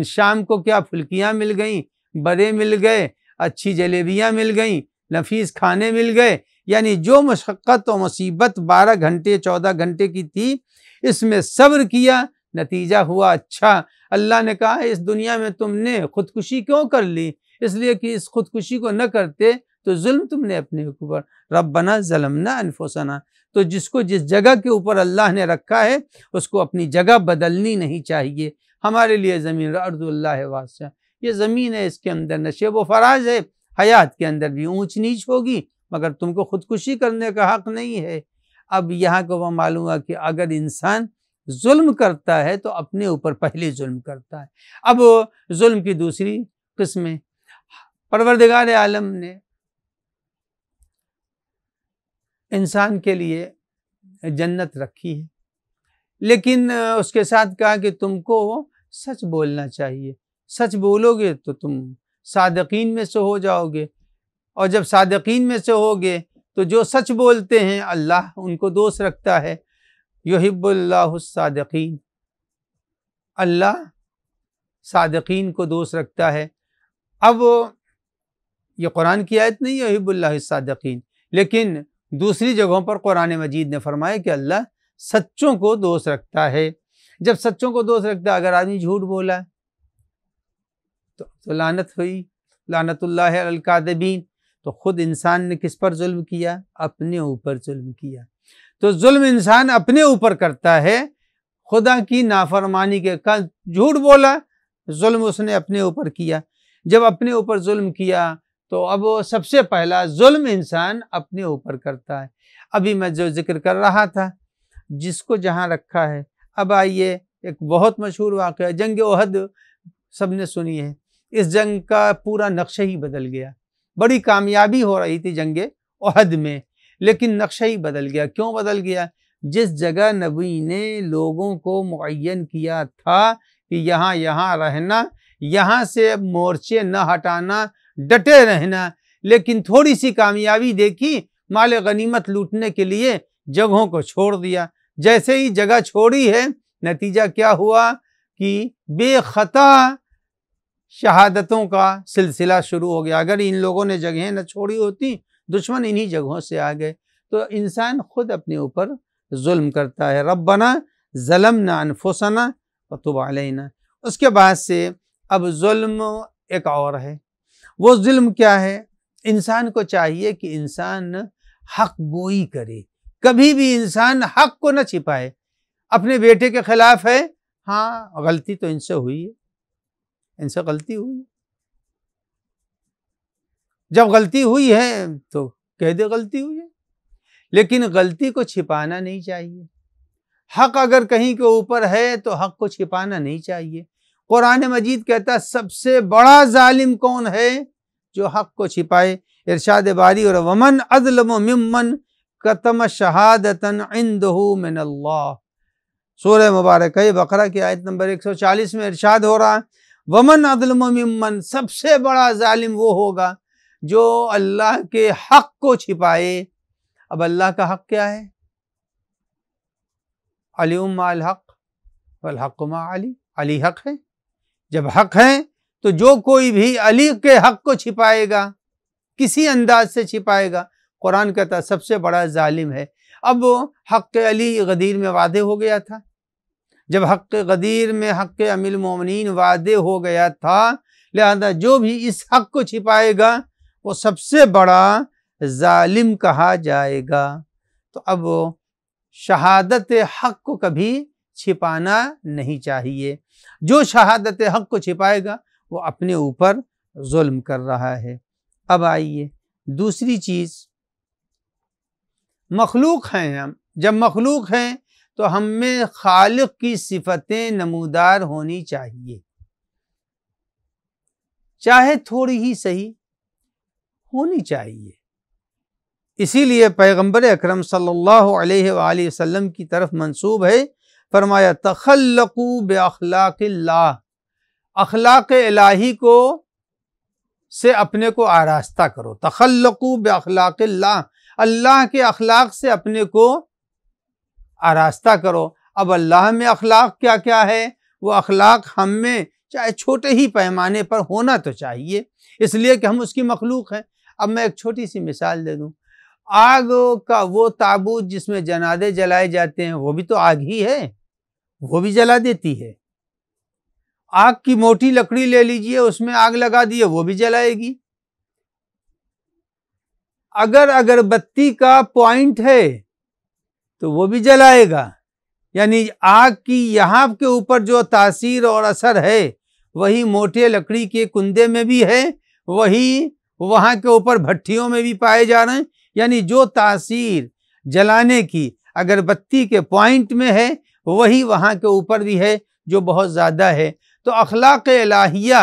شام کو کیا پھلکیاں مل گئیں، بڑے مل گئے، اچھی جلیبیاں مل گئیں، نفیس کھانے مل گئے، یعنی جو مشقت و مصیبت 12 گھنٹے 14 گھنٹے کی تھی، اس میں صبر کیا، نتیجہ ہوا اچھا۔ اللہ نے کہا اس دنیا میں تم نے خودکشی کیوں کر لی؟ اس لیے کہ اس خودکشی کو نہ کرتے تو ظلم تم نے اپنے اوپر، ربنا ظلمنا انفسنا۔ تو جس کو جس جگہ کے اوپر اللہ نے رکھا ہے اس کو اپنی جگہ بدلنی نہیں چاہیے۔ ہمارے لیے زمین ارض اللہ واسع، یہ زمین ہے، اس کے اندر نشیب و فراز ہے، حیات کے اندر بھی اونچ نیچ ہوگی، مگر تم کو خودکشی کرنے کا حق نہیں ہے۔ اب یہاں کو وہ معلوم ہوا کہ اگر انسان ظلم کرتا ہے تو اپنے اوپر پہلے ظلم کرتا ہے۔ اب ظلم کی دوسری قسمیں، پروردگار عالم نے انسان کے لیے جنت رکھی ہے، لیکن اس کے ساتھ کہا کہ تم کو سچ بولنا چاہیے، سچ بولو گے تو تم صادقین میں سے ہو جاؤ گے، اور جب صادقین میں سے ہوگے تو جو سچ بولتے ہیں اللہ ان کو دوست رکھتا ہے، یحب اللہ الصادقین، اللہ صادقین کو دوست رکھتا ہے۔ اب یہ قرآن کی آیت نہیں یحب اللہ الصادقین، لیکن دوسری جگہوں پر قرآن مجید نے فرمایا کہ اللہ سچوں کو دوست رکھتا ہے۔ جب سچوں کو دوست رکھتا ہے، اگر آدمی جھوٹ بولا تو لعنت ہوئی، لعنت اللہ علی الکاذبین۔ تو خود انسان نے کس پر ظلم کیا؟ اپنے اوپر ظلم کیا۔ تو ظلم انسان اپنے اوپر کرتا ہے، خدا کی نافرمانی کے کل جھوٹ بولا، ظلم اس نے اپنے اوپر کیا۔ جب اپنے اوپر ظلم کیا تو اب سب سے پہلا ظلم انسان اپنے اوپر کرتا ہے۔ ابھی میں جو ذکر کر رہا تھا، جس کو جہاں رکھا ہے۔ اب آئیے، ایک بہت مشہور واقعہ، جنگ احد سب نے سنی ہے۔ اس جنگ کا پورا نقشہ ہی بدل گیا، بڑی کامیابی ہو رہی تھی جنگ احد میں، لیکن نقشہ ہی بدل گیا۔ کیوں بدل گیا؟ جس جگہ نبی نے لوگوں کو معین کیا تھا کہ یہاں رہنا، یہاں سے مورچے نہ ہٹانا، ڈٹے رہنا، لیکن تھوڑی سی کامیابی دیکھی، مال غنیمت لوٹنے کے لیے جگہوں کو چھوڑ دیا۔ جیسے ہی جگہ چھوڑی ہے، نتیجہ کیا ہوا کہ بے خطا شہادتوں کا سلسلہ شروع ہو گیا۔ اگر ان لوگوں نے جگہیں نہ چھوڑی ہوتی، دشمن انہی جگہوں سے آ گئے۔ تو انسان خود اپنے اوپر ظلم کرتا ہے۔ ربنا ظلمنا انفسنا وتب علینا۔ اس کے بعد سے اب ظلم ایک اور ہے۔ وہ ظلم کیا ہے؟ انسان کو چاہیے کہ انسان حق گوئی کرے، کبھی بھی انسان حق کو نہ چھپائے۔ اپنے بیٹے کے خلاف ہے، ہاں غلطی تو ان سے ہوئی ہے، ان سے غلطی ہوئی ہے، جب غلطی ہوئی ہے تو کہہ دے غلطی ہوئی ہے، لیکن غلطی کو چھپانا نہیں چاہیے۔ حق اگر کہیں کے اوپر ہے تو حق کو چھپانا نہیں چاہیے۔ قرآن مجید کہتا ہے سب سے بڑا ظالم کون ہے؟ جو حق کو چھپائے۔ ارشاد باری اور ومن اظلم ممن کتم شہادتا عنده من اللہ، سورہ مبارکہ بقرہ کی آیت نمبر 140 میں ارشاد ہو رہا ہے ومن اظلم ممن، سب سے بڑا ظالم وہ ہوگا جو اللہ کے حق کو چھپائے۔ اب اللہ کا حق کیا ہے؟ علی مع الحق والحق مع علی، علی حق ہے۔ جب حق ہے تو جو کوئی بھی علی کے حق کو چھپائے گا، کسی انداز سے چھپائے گا، قرآن کہتا سب سے بڑا ظالم ہے۔ اب حق علی غدیر میں واضح ہو گیا تھا، جب حق غدیر میں حق امیر المومنین واضح ہو گیا تھا، لہذا جو بھی اس حق کو چھپائے گا وہ سب سے بڑا ظالم کہا جائے گا۔ تو اب شہادت حق کو کبھی چھپانا نہیں چاہیے۔ جو شہادت حق کو چھپائے گا وہ اپنے اوپر ظلم کر رہا ہے۔ اب آئیے دوسری چیز، مخلوق ہیں ہم، جب مخلوق ہیں تو ہم میں خالق کی صفتیں نمودار ہونی چاہیے، چاہے تھوڑی ہی صحیح ہونی چاہیے۔ اسی لیے پیغمبر اکرم صلی اللہ علیہ وآلہ وسلم کی طرف منسوب ہے، فرمایا تخلقوا باخلاق اللہ، اخلاق الہی کو سے اپنے کو آراستہ کرو، تخلقوا باخلاق اللہ، اللہ کے اخلاق سے اپنے کو آراستہ کرو۔ اب اللہ میں اخلاق کیا کیا ہے؟ وہ اخلاق ہم میں چاہے چھوٹے ہی پیمانے پر ہونا تو چاہیے، اس لیے کہ ہم اس کی مخلوق ہیں۔ اب میں ایک چھوٹی سی مثال دے دوں، آگ کا وہ تابوت جس میں جنازے جلائے جاتے ہیں، وہ بھی تو آگ ہی ہے، وہ بھی جلا دیتی ہے۔ آگ کی موٹی لکڑی لے لیجئے، اس میں آگ لگا دیے، وہ بھی جلائے گی۔ اگر اگربتی کا پوائنٹ ہے تو وہ بھی جلائے گا، یعنی آگ کی یہاں کے اوپر جو تاثیر اور اثر ہے وہی موٹے لکڑی کے کندے میں بھی ہے، وہی وہاں کے اوپر بھٹیوں میں بھی پائے جا رہے ہیں، یعنی جو تاثیر جلانے کی اگربتی کے پوائنٹ میں ہے وہی وہاں کے اوپر بھی ہے، جو بہت زیادہ ہے۔ تو اخلاق الہیہ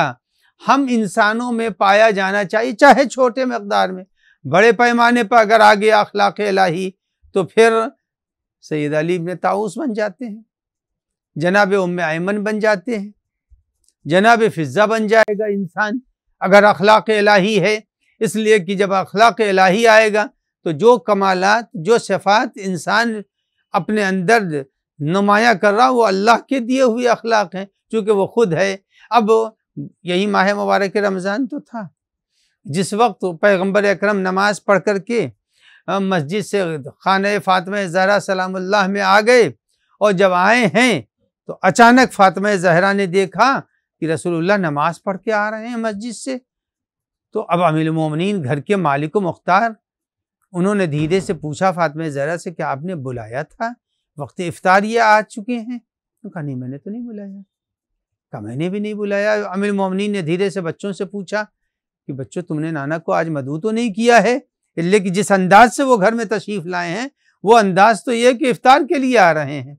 ہم انسانوں میں پایا جانا چاہیے، چاہے چھوٹے مقدار میں، بڑے پیمانے پر اگر آ گیا اخلاق الہی تو پھر سید علی بن طاؤس بن جاتے ہیں، جناب ام ایمن بن جاتے ہیں، جناب فضہ بن جائے گا انسان اگر اخلاق الہی ہے۔ اس لیے کہ جب اخلاق الہی آئے گا تو جو کمالات، جو صفات انسان اپنے اندر نمایاں کر رہا وہ اللہ کے دیے ہوئے اخلاق ہیں، چونکہ وہ خود ہے۔ اب یہی ماہ مبارک رمضان تو تھا، جس وقت پیغمبر اکرم نماز پڑھ کر کے مسجد سے خانہ فاطمہ زہرا سلام اللہ میں آ گئے، اور جب آئے ہیں تو اچانک فاطمہ زہرا نے دیکھا کہ رسول اللہ نماز پڑھ کے آ رہے ہیں مسجد سے۔ تو اب امیر المومنین گھر کے مالک و مختار، انہوں نے دھیرے سے پوچھا فاطمہ زہرا سے کہ آپ نے بلایا تھا، وقت افطار یہ آ چکے ہیں؟ کہا نہیں میں نے تو نہیں بلایا۔ کہا میں نے بھی نہیں بلایا۔ امیر المومنین نے دھیرے سے بچوں سے پوچھا کہ بچوں تم نے نانا کو آج مدعو تو نہیں کیا ہے؟ لیکن جس انداز سے وہ گھر میں تشریف لائے ہیں وہ انداز تو یہ کہ افطار کے لیے آ رہے ہیں۔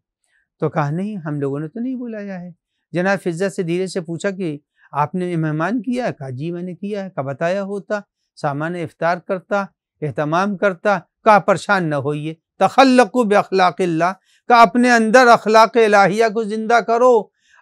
تو کہا نہیں ہم لوگوں نے تو نہیں بلایا ہے۔ جناب فضہ سے دھیرے سے پوچھا کہ آپ نے مہمان کیا ہے؟ کہا جی میں نے کیا ہے۔ کہا بتایا ہوتا، سامان افطار کرتا، اہتمام کرتا۔ کہا پریشان نہ ہوئیے، تخلقوا باخلاق اللہ، کہا اپنے اندر اخلاق الہیہ کو زندہ کرو۔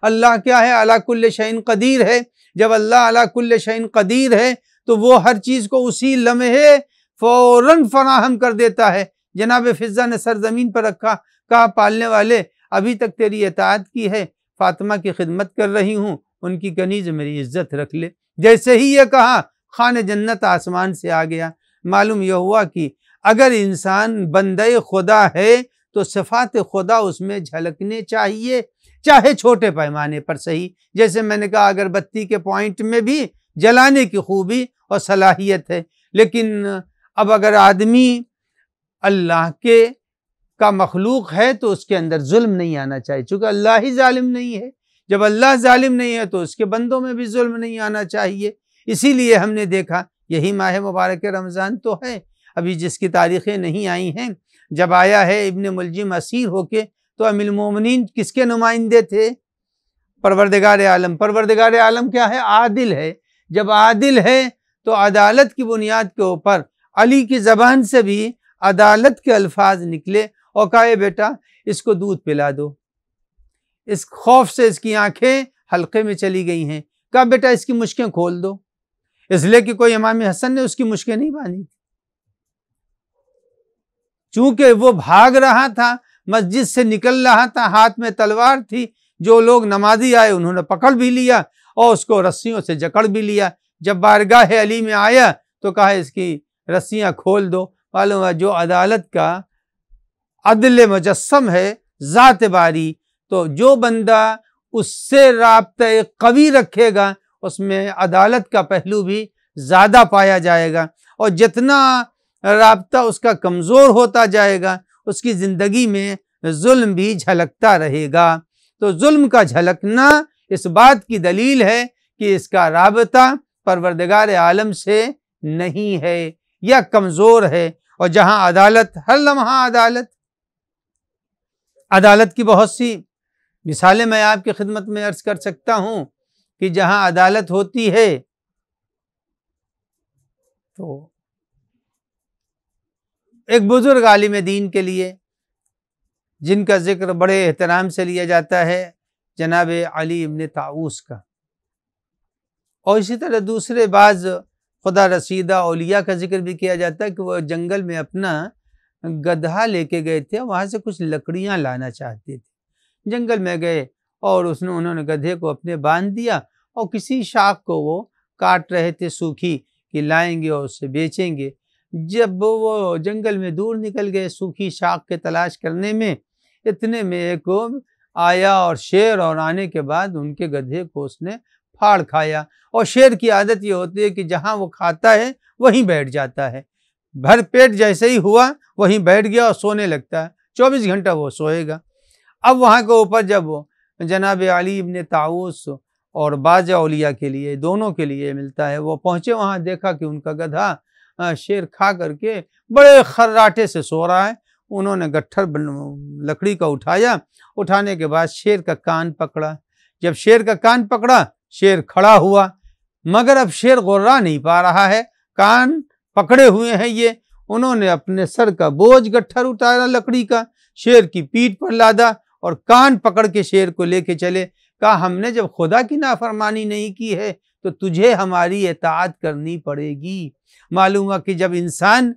اللہ کیا ہے؟ علی کل شیء قدیر ہے۔ جب اللہ علی کل شیء قدیر ہے تو وہ ہر چیز کو اسی لمحے فوراً فراہم کر دیتا ہے۔ جناب فضہ نے سر زمین پر رکھا، کہا پالنے والے ابھی تک تیری اطاعت کی ہے، فاطمہ کی خدمت کر رہی ہوں، ان کی کنیز میری عزت رکھ لے۔ جیسے ہی یہ کہا خان جنت آسمان سے آ گیا۔ معلوم یہ ہوا کہ اگر انسان بندے خدا ہے تو صفات خدا اس میں جھلکنے چاہیے، چاہے چھوٹے پیمانے پر صحیح۔ جیسے میں نے کہا اگربتی کے پوائنٹ میں بھی جلانے کی خوبی اور صلاحیت ہے، لیکن اب اگر آدمی اللہ کا مخلوق ہے تو اس کے اندر ظلم نہیں آنا چاہیے، چونکہ اللہ ہی ظالم نہیں ہے۔ جب اللہ ظالم نہیں ہے تو اس کے بندوں میں بھی ظلم نہیں آنا چاہیے۔ اسی لیے ہم نے دیکھا یہی ماہ مبارک رمضان تو ہے، ابھی جس کی تاریخیں نہیں آئی ہیں، جب آیا ہے ابن ملجم اسیر ہو کے تو امیر المومنین کس کے نمائندے تھے؟ پروردگار عالم۔ پروردگار عالم کیا ہے؟ عادل ہے۔ جب عادل ہے تو عدالت کی بنیاد کے اوپر علی کی زبان سے بھی عدالت کے الفاظ نکلے اور کہا بیٹا اس کو دودھ پلا دو۔ اس خوف سے اس کی آنکھیں حلقے میں چلی گئی ہیں، کہا بیٹا اس کی مشکیں کھول دو، اس لیے کہ کوئی امام حسن نے اس کی مشکیں نہیں باندھی، چونکہ وہ بھاگ رہا تھا، مسجد سے نکل رہا تھا، ہاتھ میں تلوار تھی، جو لوگ نمازی آئے انہوں نے پکڑ بھی لیا اور اس کو رسیوں سے جکڑ بھی لیا۔ جب بارگاہ علی میں آیا تو کہا اس کی رسیاں کھول دو۔ معلوم ہے جو عدالت کا عدل مجسم ہے ذات باری، تو جو بندہ اس سے رابطہ قوی رکھے گا اس میں عدالت کا پہلو بھی زیادہ پایا جائے گا، اور جتنا رابطہ اس کا کمزور ہوتا جائے گا اس کی زندگی میں ظلم بھی جھلکتا رہے گا۔ تو ظلم کا جھلکنا اس بات کی دلیل ہے کہ اس کا رابطہ پروردگار عالم سے نہیں ہے، یا کمزور ہے، اور جہاں عدالت، ہر لمحہ عدالت، عدالت کی بہت سی مثالیں میں آپ کی خدمت میں عرض کر سکتا ہوں کہ جہاں عدالت ہوتی ہے تو ایک بزرگ عالم دین کے لیے جن کا ذکر بڑے احترام سے لیا جاتا ہے، جناب علی ابن طاؤوس کا، اور اسی طرح دوسرے بعض خدا رسیدہ اولیاء کا ذکر بھی کیا جاتا ہے کہ وہ جنگل میں اپنا گدھا لے کے گئے تھے، وہاں سے کچھ لکڑیاں لانا چاہتے تھے، جنگل میں گئے اور انہوں نے گدھے کو اپنے باندھ دیا اور کسی شاخ کو وہ کاٹ رہے تھے سوکھی، کہ لائیں گے اور اسے بیچیں گے۔ جب وہ جنگل میں دور نکل گئے سوکھی شاخ کے تلاش کرنے میں، اتنے میں ایک آیا اور شیر، اور آنے کے بعد ان کے گدھے کو اس نے پھاڑ کھایا، اور شیر کی عادت یہ ہوتی ہے کہ جہاں وہ کھاتا ہے وہیں بیٹھ جاتا ہے، بھر پیٹ جیسے ہی ہوا وہیں بیٹھ گیا اور سونے لگتا ہے، 24 گھنٹہ وہ سوئے گا۔ اب وہاں کے اوپر جب جناب علی ابن طاؤوس اور بعض اولیاء کے لیے، دونوں کے لیے ملتا ہے، وہ پہنچے وہاں، دیکھا کہ ان کا گدھا شیر کھا کر کے بڑے خراٹے سے سو رہا ہے۔ انہوں نے گٹھر لکڑی کا اٹھایا، اٹھانے کے بعد شیر کا کان پکڑا، جب شیر کا کان پکڑا شیر کھڑا ہوا، مگر اب شیر غرا نہیں پا رہا ہے، کان پکڑے ہوئے ہیں یہ، انہوں نے اپنے سر کا بوجھ گٹھر اٹھایا لکڑی کا، شیر کی پیٹھ پر لادا اور کان پکڑ کے شیر کو لے کے چلے، کہا ہم نے جب خدا کی نافرمانی نہیں کی ہے تو تجھے ہماری اطاعت کرنی پڑے گی۔ معلوم ہوا کہ جب انسان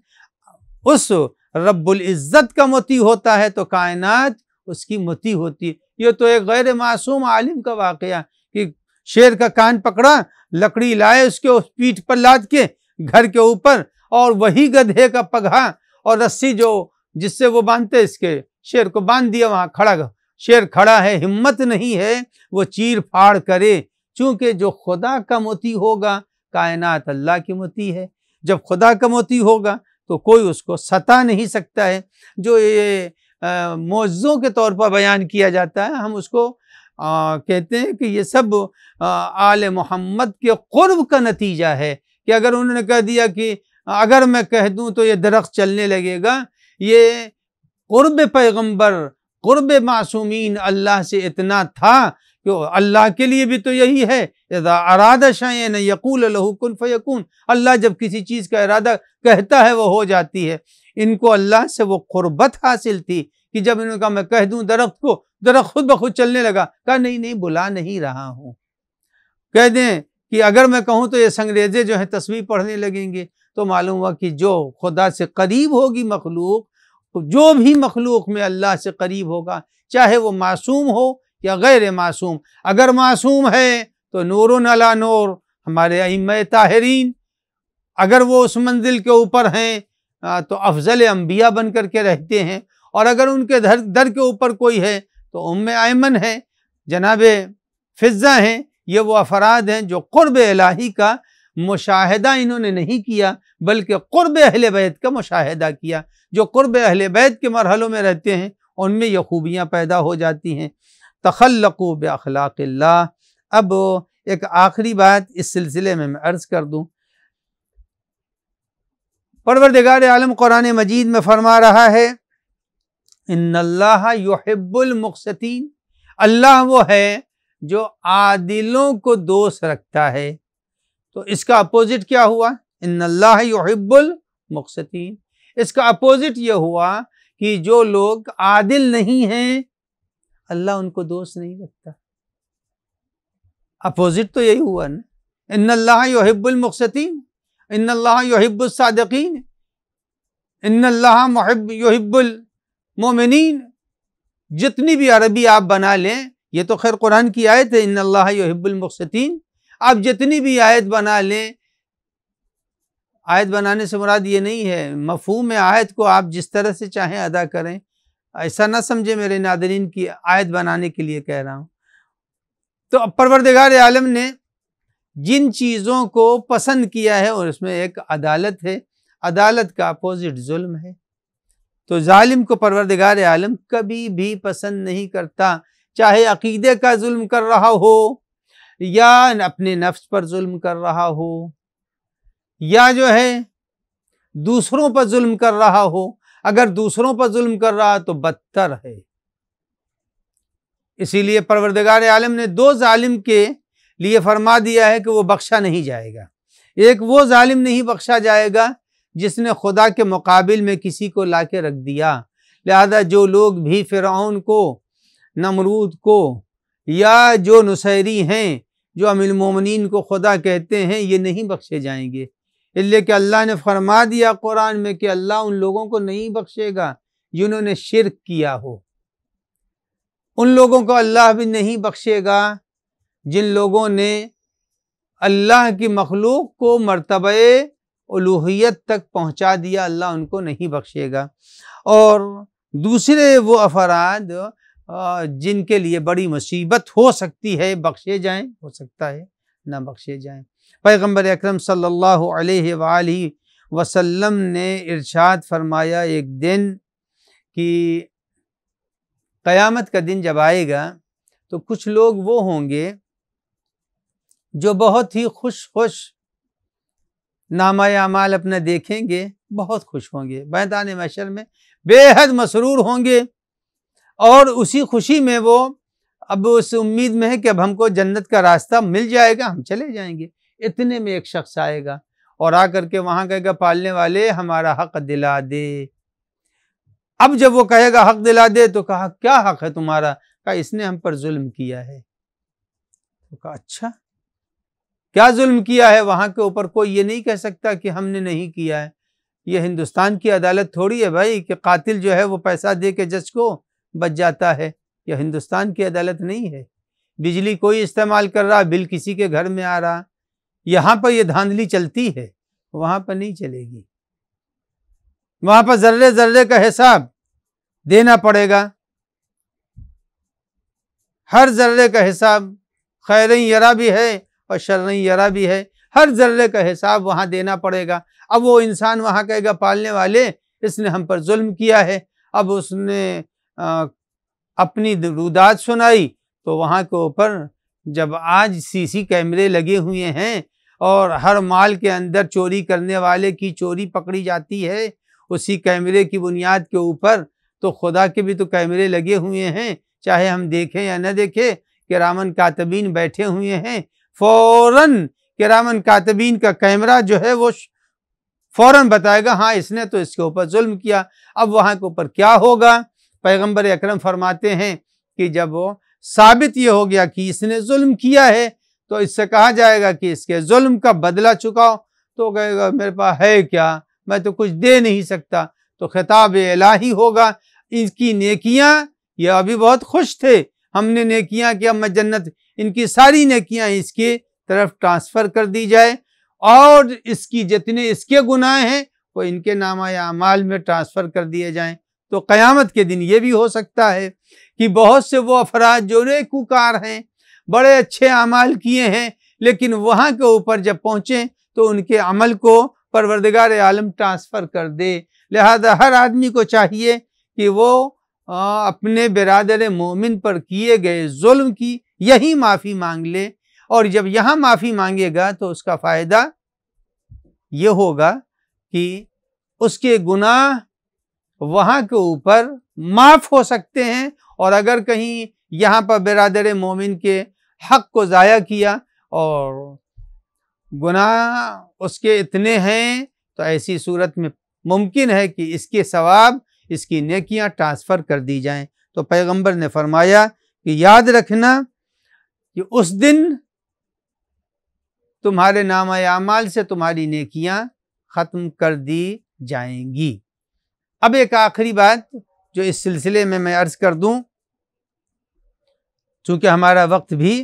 اس رب العزت کا مطیع ہوتا ہے تو کائنات اس کی مطیع ہوتی ہے۔ یہ تو ایک غیر معصوم عالم کا واقعہ کہ شیر کا کان پکڑا، لکڑی لائے اس کے پیٹھ پر لاد کے گھر کے اوپر، اور وہی گدھے کا پگھا اور رسی جو جس سے وہ باندھتے اس کے شیر کو باندھ دیا، وہاں کھڑا، شیر کھڑا ہے، ہمت نہیں ہے وہ چیر پھاڑ کرے، چونکہ جو خدا کا مطیع ہوگا، کائنات اللہ کی مطیع ہے، جب خدا کا مطیع ہوگا تو کوئی اس کو ستا نہیں سکتا ہے۔ جو یہ معجزوں کے طور پر بیان کیا جاتا ہے، ہم اس کو کہتے ہیں کہ یہ سب آل محمد کے قرب کا نتیجہ ہے، کہ اگر انہوں نے کہہ دیا کہ اگر میں کہہ دوں تو یہ درخت چلنے لگے گا، یہ قرب پیغمبر، قرب معصومین اللہ سے اتنا تھا کہ اللہ کے لیے بھی تو یہی ہے، اذا اراد شیئا یقول له کن فیکون، اللہ جب کسی چیز کا ارادہ کہتا ہے وہ ہو جاتی ہے۔ ان کو اللہ سے وہ قربت حاصل تھی کہ جب انہوں نے کہا میں کہہ دوں درخت کو، درخت خود بخود چلنے لگا، کہا نہیں نہیں بلا نہیں رہا ہوں، کہہ دیں کہ اگر میں کہوں تو یہ سنگریزے جو ہیں تسبیح پڑھنے لگیں گے، تو معلوم ہوا کہ جو خدا سے قریب ہوگی مخلوق، جو بھی مخلوق میں اللہ سے قریب ہوگا، چاہے وہ معصوم ہو یا غیر معصوم، اگر معصوم ہے تو نور علی نور، ہمارے ائمہ طاہرین اگر وہ اس منزل کے اوپر ہیں تو افضل انبیاء بن کر کے رہتے ہیں، اور اگر ان کے در کے اوپر کوئی ہے تو ام ایمن ہے، جناب فضہ ہیں، یہ وہ افراد ہیں جو قرب الہی کا مشاہدہ انہوں نے نہیں کیا بلکہ قرب اہل بیت کا مشاہدہ کیا۔ جو قرب اہل بیت کے مرحلوں میں رہتے ہیں ان میں یہ خوبیاں پیدا ہو جاتی ہیں۔ تخلقوا باخلاق اللہ۔ اب ایک آخری بات اس سلسلے میں عرض کر دوں، پروردگار عالم قرآن مجید میں فرما رہا ہے ان اللہ یحب المقسطین، اللہ وہ ہے جو عادلوں کو دوست رکھتا ہے۔ تو اس کا اپوزٹ کیا ہوا؟ ان اللہ یحب المقسطین، اس کا اپوزٹ یہ ہوا کہ جو لوگ عادل نہیں ہیں اللہ ان کو دوست نہیں رکھتا۔ اپوزٹ تو یہی ہوا نا، ان اللہ یحب المقسطین، ان اللہ یحب الصادقین، ان اللہ یحب المؤمنین، جتنی بھی عربی آپ بنا لیں، یہ تو خیر قرآن کی آیت ہے ان اللہ یحب المقسطین، آپ جتنی بھی آیت بنا لیں، آیت بنانے سے مراد یہ نہیں ہے، مفہوم آیت کو آپ جس طرح سے چاہیں ادا کریں، ایسا نہ سمجھے میرے ناظرین کی آیت بنانے کے لیے کہہ رہا ہوں۔ تو پروردگار عالم نے جن چیزوں کو پسند کیا ہے اور اس میں ایک عدالت ہے، عدالت کا اپوزٹ ظلم ہے، تو ظالم کو پروردگار عالم کبھی بھی پسند نہیں کرتا، چاہے عقیدے کا ظلم کر رہا ہو یا اپنے نفس پر ظلم کر رہا ہو یا جو ہے دوسروں پر ظلم کر رہا ہو، اگر دوسروں پر ظلم کر رہا تو بدتر ہے۔ اسی لیے پروردگار عالم نے دو ظالم کے لیے فرما دیا ہے کہ وہ بخشا نہیں جائے گا۔ ایک وہ ظالم نہیں بخشا جائے گا جس نے خدا کے مقابل میں کسی کو لا کے رکھ دیا۔ لہذا جو لوگ بھی فرعون کو، نمرود کو، یا جو نصیری ہیں، جو امیر المومنین کو خدا کہتے ہیں، یہ نہیں بخشے جائیں گے، اس لیے کہ اللہ نے فرما دیا قرآن میں کہ اللہ ان لوگوں کو نہیں بخشے گا جنہوں نے شرک کیا ہو۔ ان لوگوں کو اللہ بھی نہیں بخشے گا جن لوگوں نے اللہ کی مخلوق کو مرتبہ الوہیت تک پہنچا دیا، اللہ ان کو نہیں بخشے گا۔ اور دوسرے وہ افراد جن کے لیے بڑی مصیبت ہو سکتی ہے، بخشے جائیں، ہو سکتا ہے نہ بخشے جائیں۔ پیغمبر اکرم صلی اللہ علیہ وآلہ وسلم نے ارشاد فرمایا ایک دن کہ قیامت کا دن جب آئے گا تو کچھ لوگ وہ ہوں گے جو بہت ہی خوش نامہ اعمال اپنا دیکھیں گے، بہت خوش ہوں گے، میدان محشر میں بے حد مسرور ہوں گے، اور اسی خوشی میں وہ اب اس امید میں ہے کہ اب ہم کو جنت کا راستہ مل جائے گا، ہم چلے جائیں گے۔ اتنے میں ایک شخص آئے گا اور آ کر کے وہاں کہے گا پالنے والے ہمارا حق دلا دے۔ اب جب وہ کہے گا حق دلا دے تو کہا کیا حق ہے تمہارا؟ کہا اس نے ہم پر ظلم کیا ہے۔ تو کہا اچھا کیا ظلم کیا ہے؟ وہاں کے اوپر کوئی یہ نہیں کہہ سکتا کہ ہم نے نہیں کیا ہے۔ یہ ہندوستان کی عدالت تھوڑی ہے بھائی کہ قاتل جو ہے وہ پیسہ دے کے جج کو بچ جاتا ہے۔ یہ ہندوستان کی عدالت نہیں ہے۔ بجلی کوئی استعمال کر رہا، بل کسی کے گھر میں آ رہا، یہاں پر یہ دھاندلی چلتی ہے، وہاں پر نہیں چلے گی۔ وہاں پر ذرے ذرے کا حساب دینا پڑے گا، ہر ذرے کا حساب، خیریں یرا بھی ہے اور شریں یرا بھی ہے، ہر ذرے کا حساب وہاں دینا پڑے گا۔ اب وہ انسان وہاں کہے گا پالنے والے اس نے ہم پر ظلم کیا ہے۔ اب اس نے اپنی روداد سنائی تو وہاں کے اوپر جب آج سی کیمرے لگے ہوئے ہیں اور ہر مال کے اندر چوری کرنے والے کی چوری پکڑی جاتی ہے اسی کیمرے کی بنیاد کے اوپر، تو خدا کے بھی تو کیمرے لگے ہوئے ہیں، چاہے ہم دیکھیں یا نہ دیکھیں، کرامن کاتبین بیٹھے ہوئے ہیں، فوراً کرامن کاتبین کا کیمرہ جو ہے وہ فوراً بتائے گا ہاں اس نے تو اس کے اوپر ظلم کیا۔ اب وہاں کے اوپر کیا ہوگا؟ پیغمبر اکرم فرماتے ہیں کہ جب وہ ثابت یہ ہو گیا کہ اس نے ظلم کیا ہے تو اس سے کہا جائے گا کہ اس کے ظلم کا بدلہ چکاؤ، تو کہے گا میرے پاس ہے کیا، میں تو کچھ دے نہیں سکتا۔ تو خطاب الہی ہوگا، ان کی نیکیاں، یہ ابھی بہت خوش تھے، ہم نے نیکیاں کیا، میں جنت، ان کی ساری نیکیاں اس کی طرف ٹرانسفر کر دی جائے، اور اس کی جتنے اس کے گناہ ہیں وہ ان کے نامہ اعمال میں ٹرانسفر کر دیے جائیں۔ تو قیامت کے دن یہ بھی ہو سکتا ہے کہ بہت سے وہ افراد جو نیکوکار ہیں، بڑے اچھے اعمال کیے ہیں، لیکن وہاں کے اوپر جب پہنچیں تو ان کے عمل کو پروردگار عالم ٹرانسفر کر دے۔ لہذا ہر آدمی کو چاہیے کہ وہ اپنے برادر مومن پر کیے گئے ظلم کی یہی معافی مانگ لے، اور جب یہاں معافی مانگے گا تو اس کا فائدہ یہ ہوگا کہ اس کے گناہ وہاں کے اوپر معاف ہو سکتے ہیں، اور اگر کہیں یہاں پر برادر مومن کے حق کو ضائع کیا اور گناہ اس کے اتنے ہیں تو ایسی صورت میں ممکن ہے کہ اس کے ثواب، اس کی نیکیاں ٹرانسفر کر دی جائیں۔ تو پیغمبر نے فرمایا کہ یاد رکھنا کہ اس دن تمہارے نامہ اعمال سے تمہاری نیکیاں ختم کر دی جائیں گی۔ اب ایک آخری بات جو اس سلسلے میں عرض کر دوں، چونکہ ہمارا وقت بھی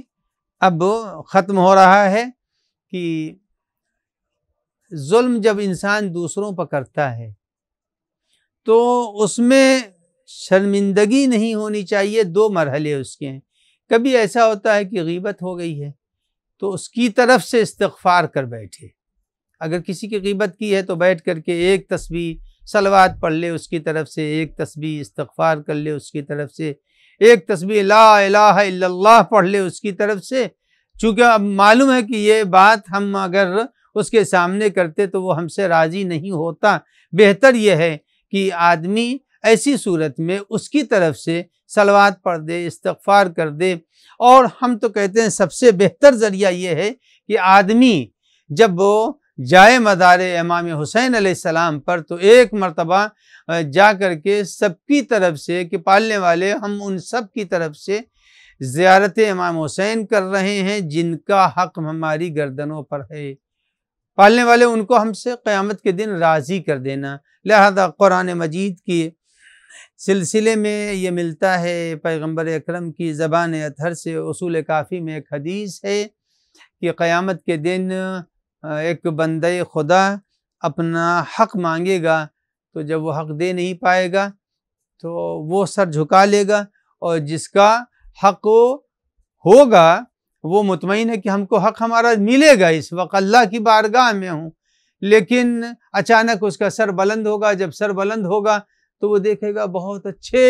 اب ختم ہو رہا ہے، کہ ظلم جب انسان دوسروں پر کرتا ہے تو اس میں شرمندگی نہیں ہونی چاہیے۔ دو مرحلے اس کے ہیں۔ کبھی ایسا ہوتا ہے کہ غیبت ہو گئی ہے تو اس کی طرف سے استغفار کر بیٹھے، اگر کسی کی غیبت کی ہے تو بیٹھ کر کے ایک تسبیح صلوات پڑھ لے اس کی طرف سے، ایک تسبیح استغفار کر لے اس کی طرف سے، ایک تسبیح لا الہ الا اللہ پڑھ لے اس کی طرف سے، چونکہ اب معلوم ہے کہ یہ بات ہم اگر اس کے سامنے کرتے تو وہ ہم سے راضی نہیں ہوتا۔ بہتر یہ ہے کہ آدمی ایسی صورت میں اس کی طرف سے صلوات پڑھ دے، استغفار کر دے۔ اور ہم تو کہتے ہیں سب سے بہتر ذریعہ یہ ہے کہ آدمی جب وہ جائے مدار امام حسین علیہ السلام پر تو ایک مرتبہ جا کر کے سب کی طرف سے کہ پالنے والے ہم ان سب کی طرف سے زیارت امام حسین کر رہے ہیں جن کا حق ہماری گردنوں پر ہے، پالنے والے ان کو ہم سے قیامت کے دن راضی کر دینا۔ لہذا قرآن مجید کی سلسلے میں یہ ملتا ہے، پیغمبر اکرم کی زبان اطہر سے اصول کافی میں ایک حدیث ہے کہ قیامت کے دن ایک بندہ خدا اپنا حق مانگے گا تو جب وہ حق دے نہیں پائے گا تو وہ سر جھکا لے گا، اور جس کا حق ہوگا وہ مطمئن ہے کہ ہم کو حق ہمارا ملے گا، اس وقت اللہ کی بارگاہ میں ہوں، لیکن اچانک اس کا سر بلند ہوگا۔ جب سر بلند ہوگا تو وہ دیکھے گا بہت اچھے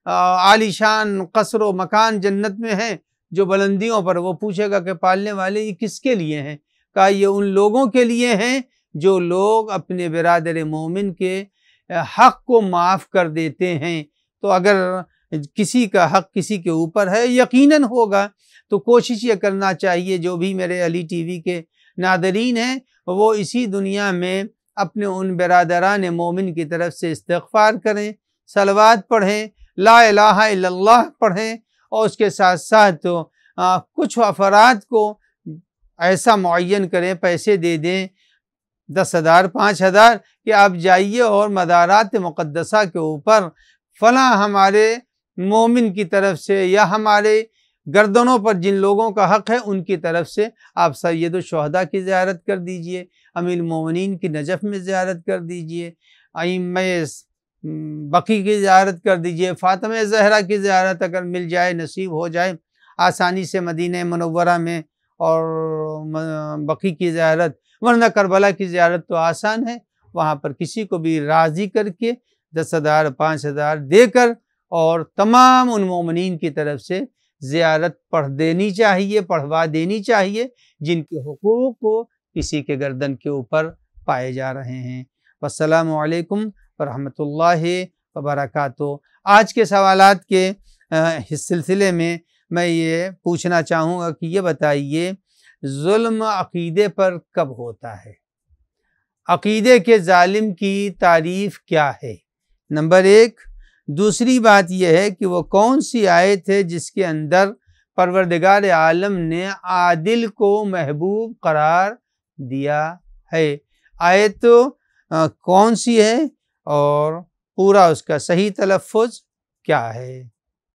عالیشان قصر و مکان جنت میں ہیں جو بلندیوں پر۔ وہ پوچھے گا کہ پالنے والے یہ کس کے لیے ہیں؟ کہا یہ ان لوگوں کے لیے ہیں جو لوگ اپنے برادر مومن کے حق کو معاف کر دیتے ہیں۔ تو اگر کسی کا حق کسی کے اوپر ہے یقیناً ہوگا، تو کوشش یہ کرنا چاہیے جو بھی میرے علی ٹی وی کے ناظرین ہیں وہ اسی دنیا میں اپنے ان برادران مومن کی طرف سے استغفار کریں، صلوات پڑھیں، لا الہ الا اللہ پڑھیں، اور اس کے ساتھ ساتھ کچھ افراد کو ایسا معین کریں، پیسے دے دیں 10,000 5,000 کہ آپ جائیے اور مزارات مقدسہ کے اوپر فلاں ہمارے مومن کی طرف سے یا ہمارے گردنوں پر جن لوگوں کا حق ہے ان کی طرف سے آپ سید الشہداء کی زیارت کر دیجئے، امیر المومنین کی نجف میں زیارت کر دیجئے، ائمہ بقی کی زیارت کر دیجئے، فاطمہ زہرا کی زیارت اگر مل جائے، نصیب ہو جائے آسانی سے مدینہ منورہ میں، اور بقی کی زیارت، ورنہ کربلا کی زیارت تو آسان ہے، وہاں پر کسی کو بھی راضی کر کے 10,000 5,000 دے کر اور تمام ان مومنین کی طرف سے زیارت پڑھوا دینی چاہیے جن کے حقوق کو کسی کے گردن کے اوپر پائے جا رہے ہیں۔ والسلام علیکم ورحمۃ اللہ وبرکاتہ۔ آج کے سوالات کے سلسلے میں یہ پوچھنا چاہوں گا کہ یہ بتائیے ظلم عقیدے پر کب ہوتا ہے؟ عقیدے کے ظالم کی تعریف کیا ہے؟ نمبر 1۔ دوسری بات یہ ہے کہ وہ کون سی آیت ہے جس کے اندر پروردگار عالم نے عادل کو محبوب قرار دیا ہے؟ آیت کون سی ہے اور پورا اس کا صحیح تلفظ کیا ہے؟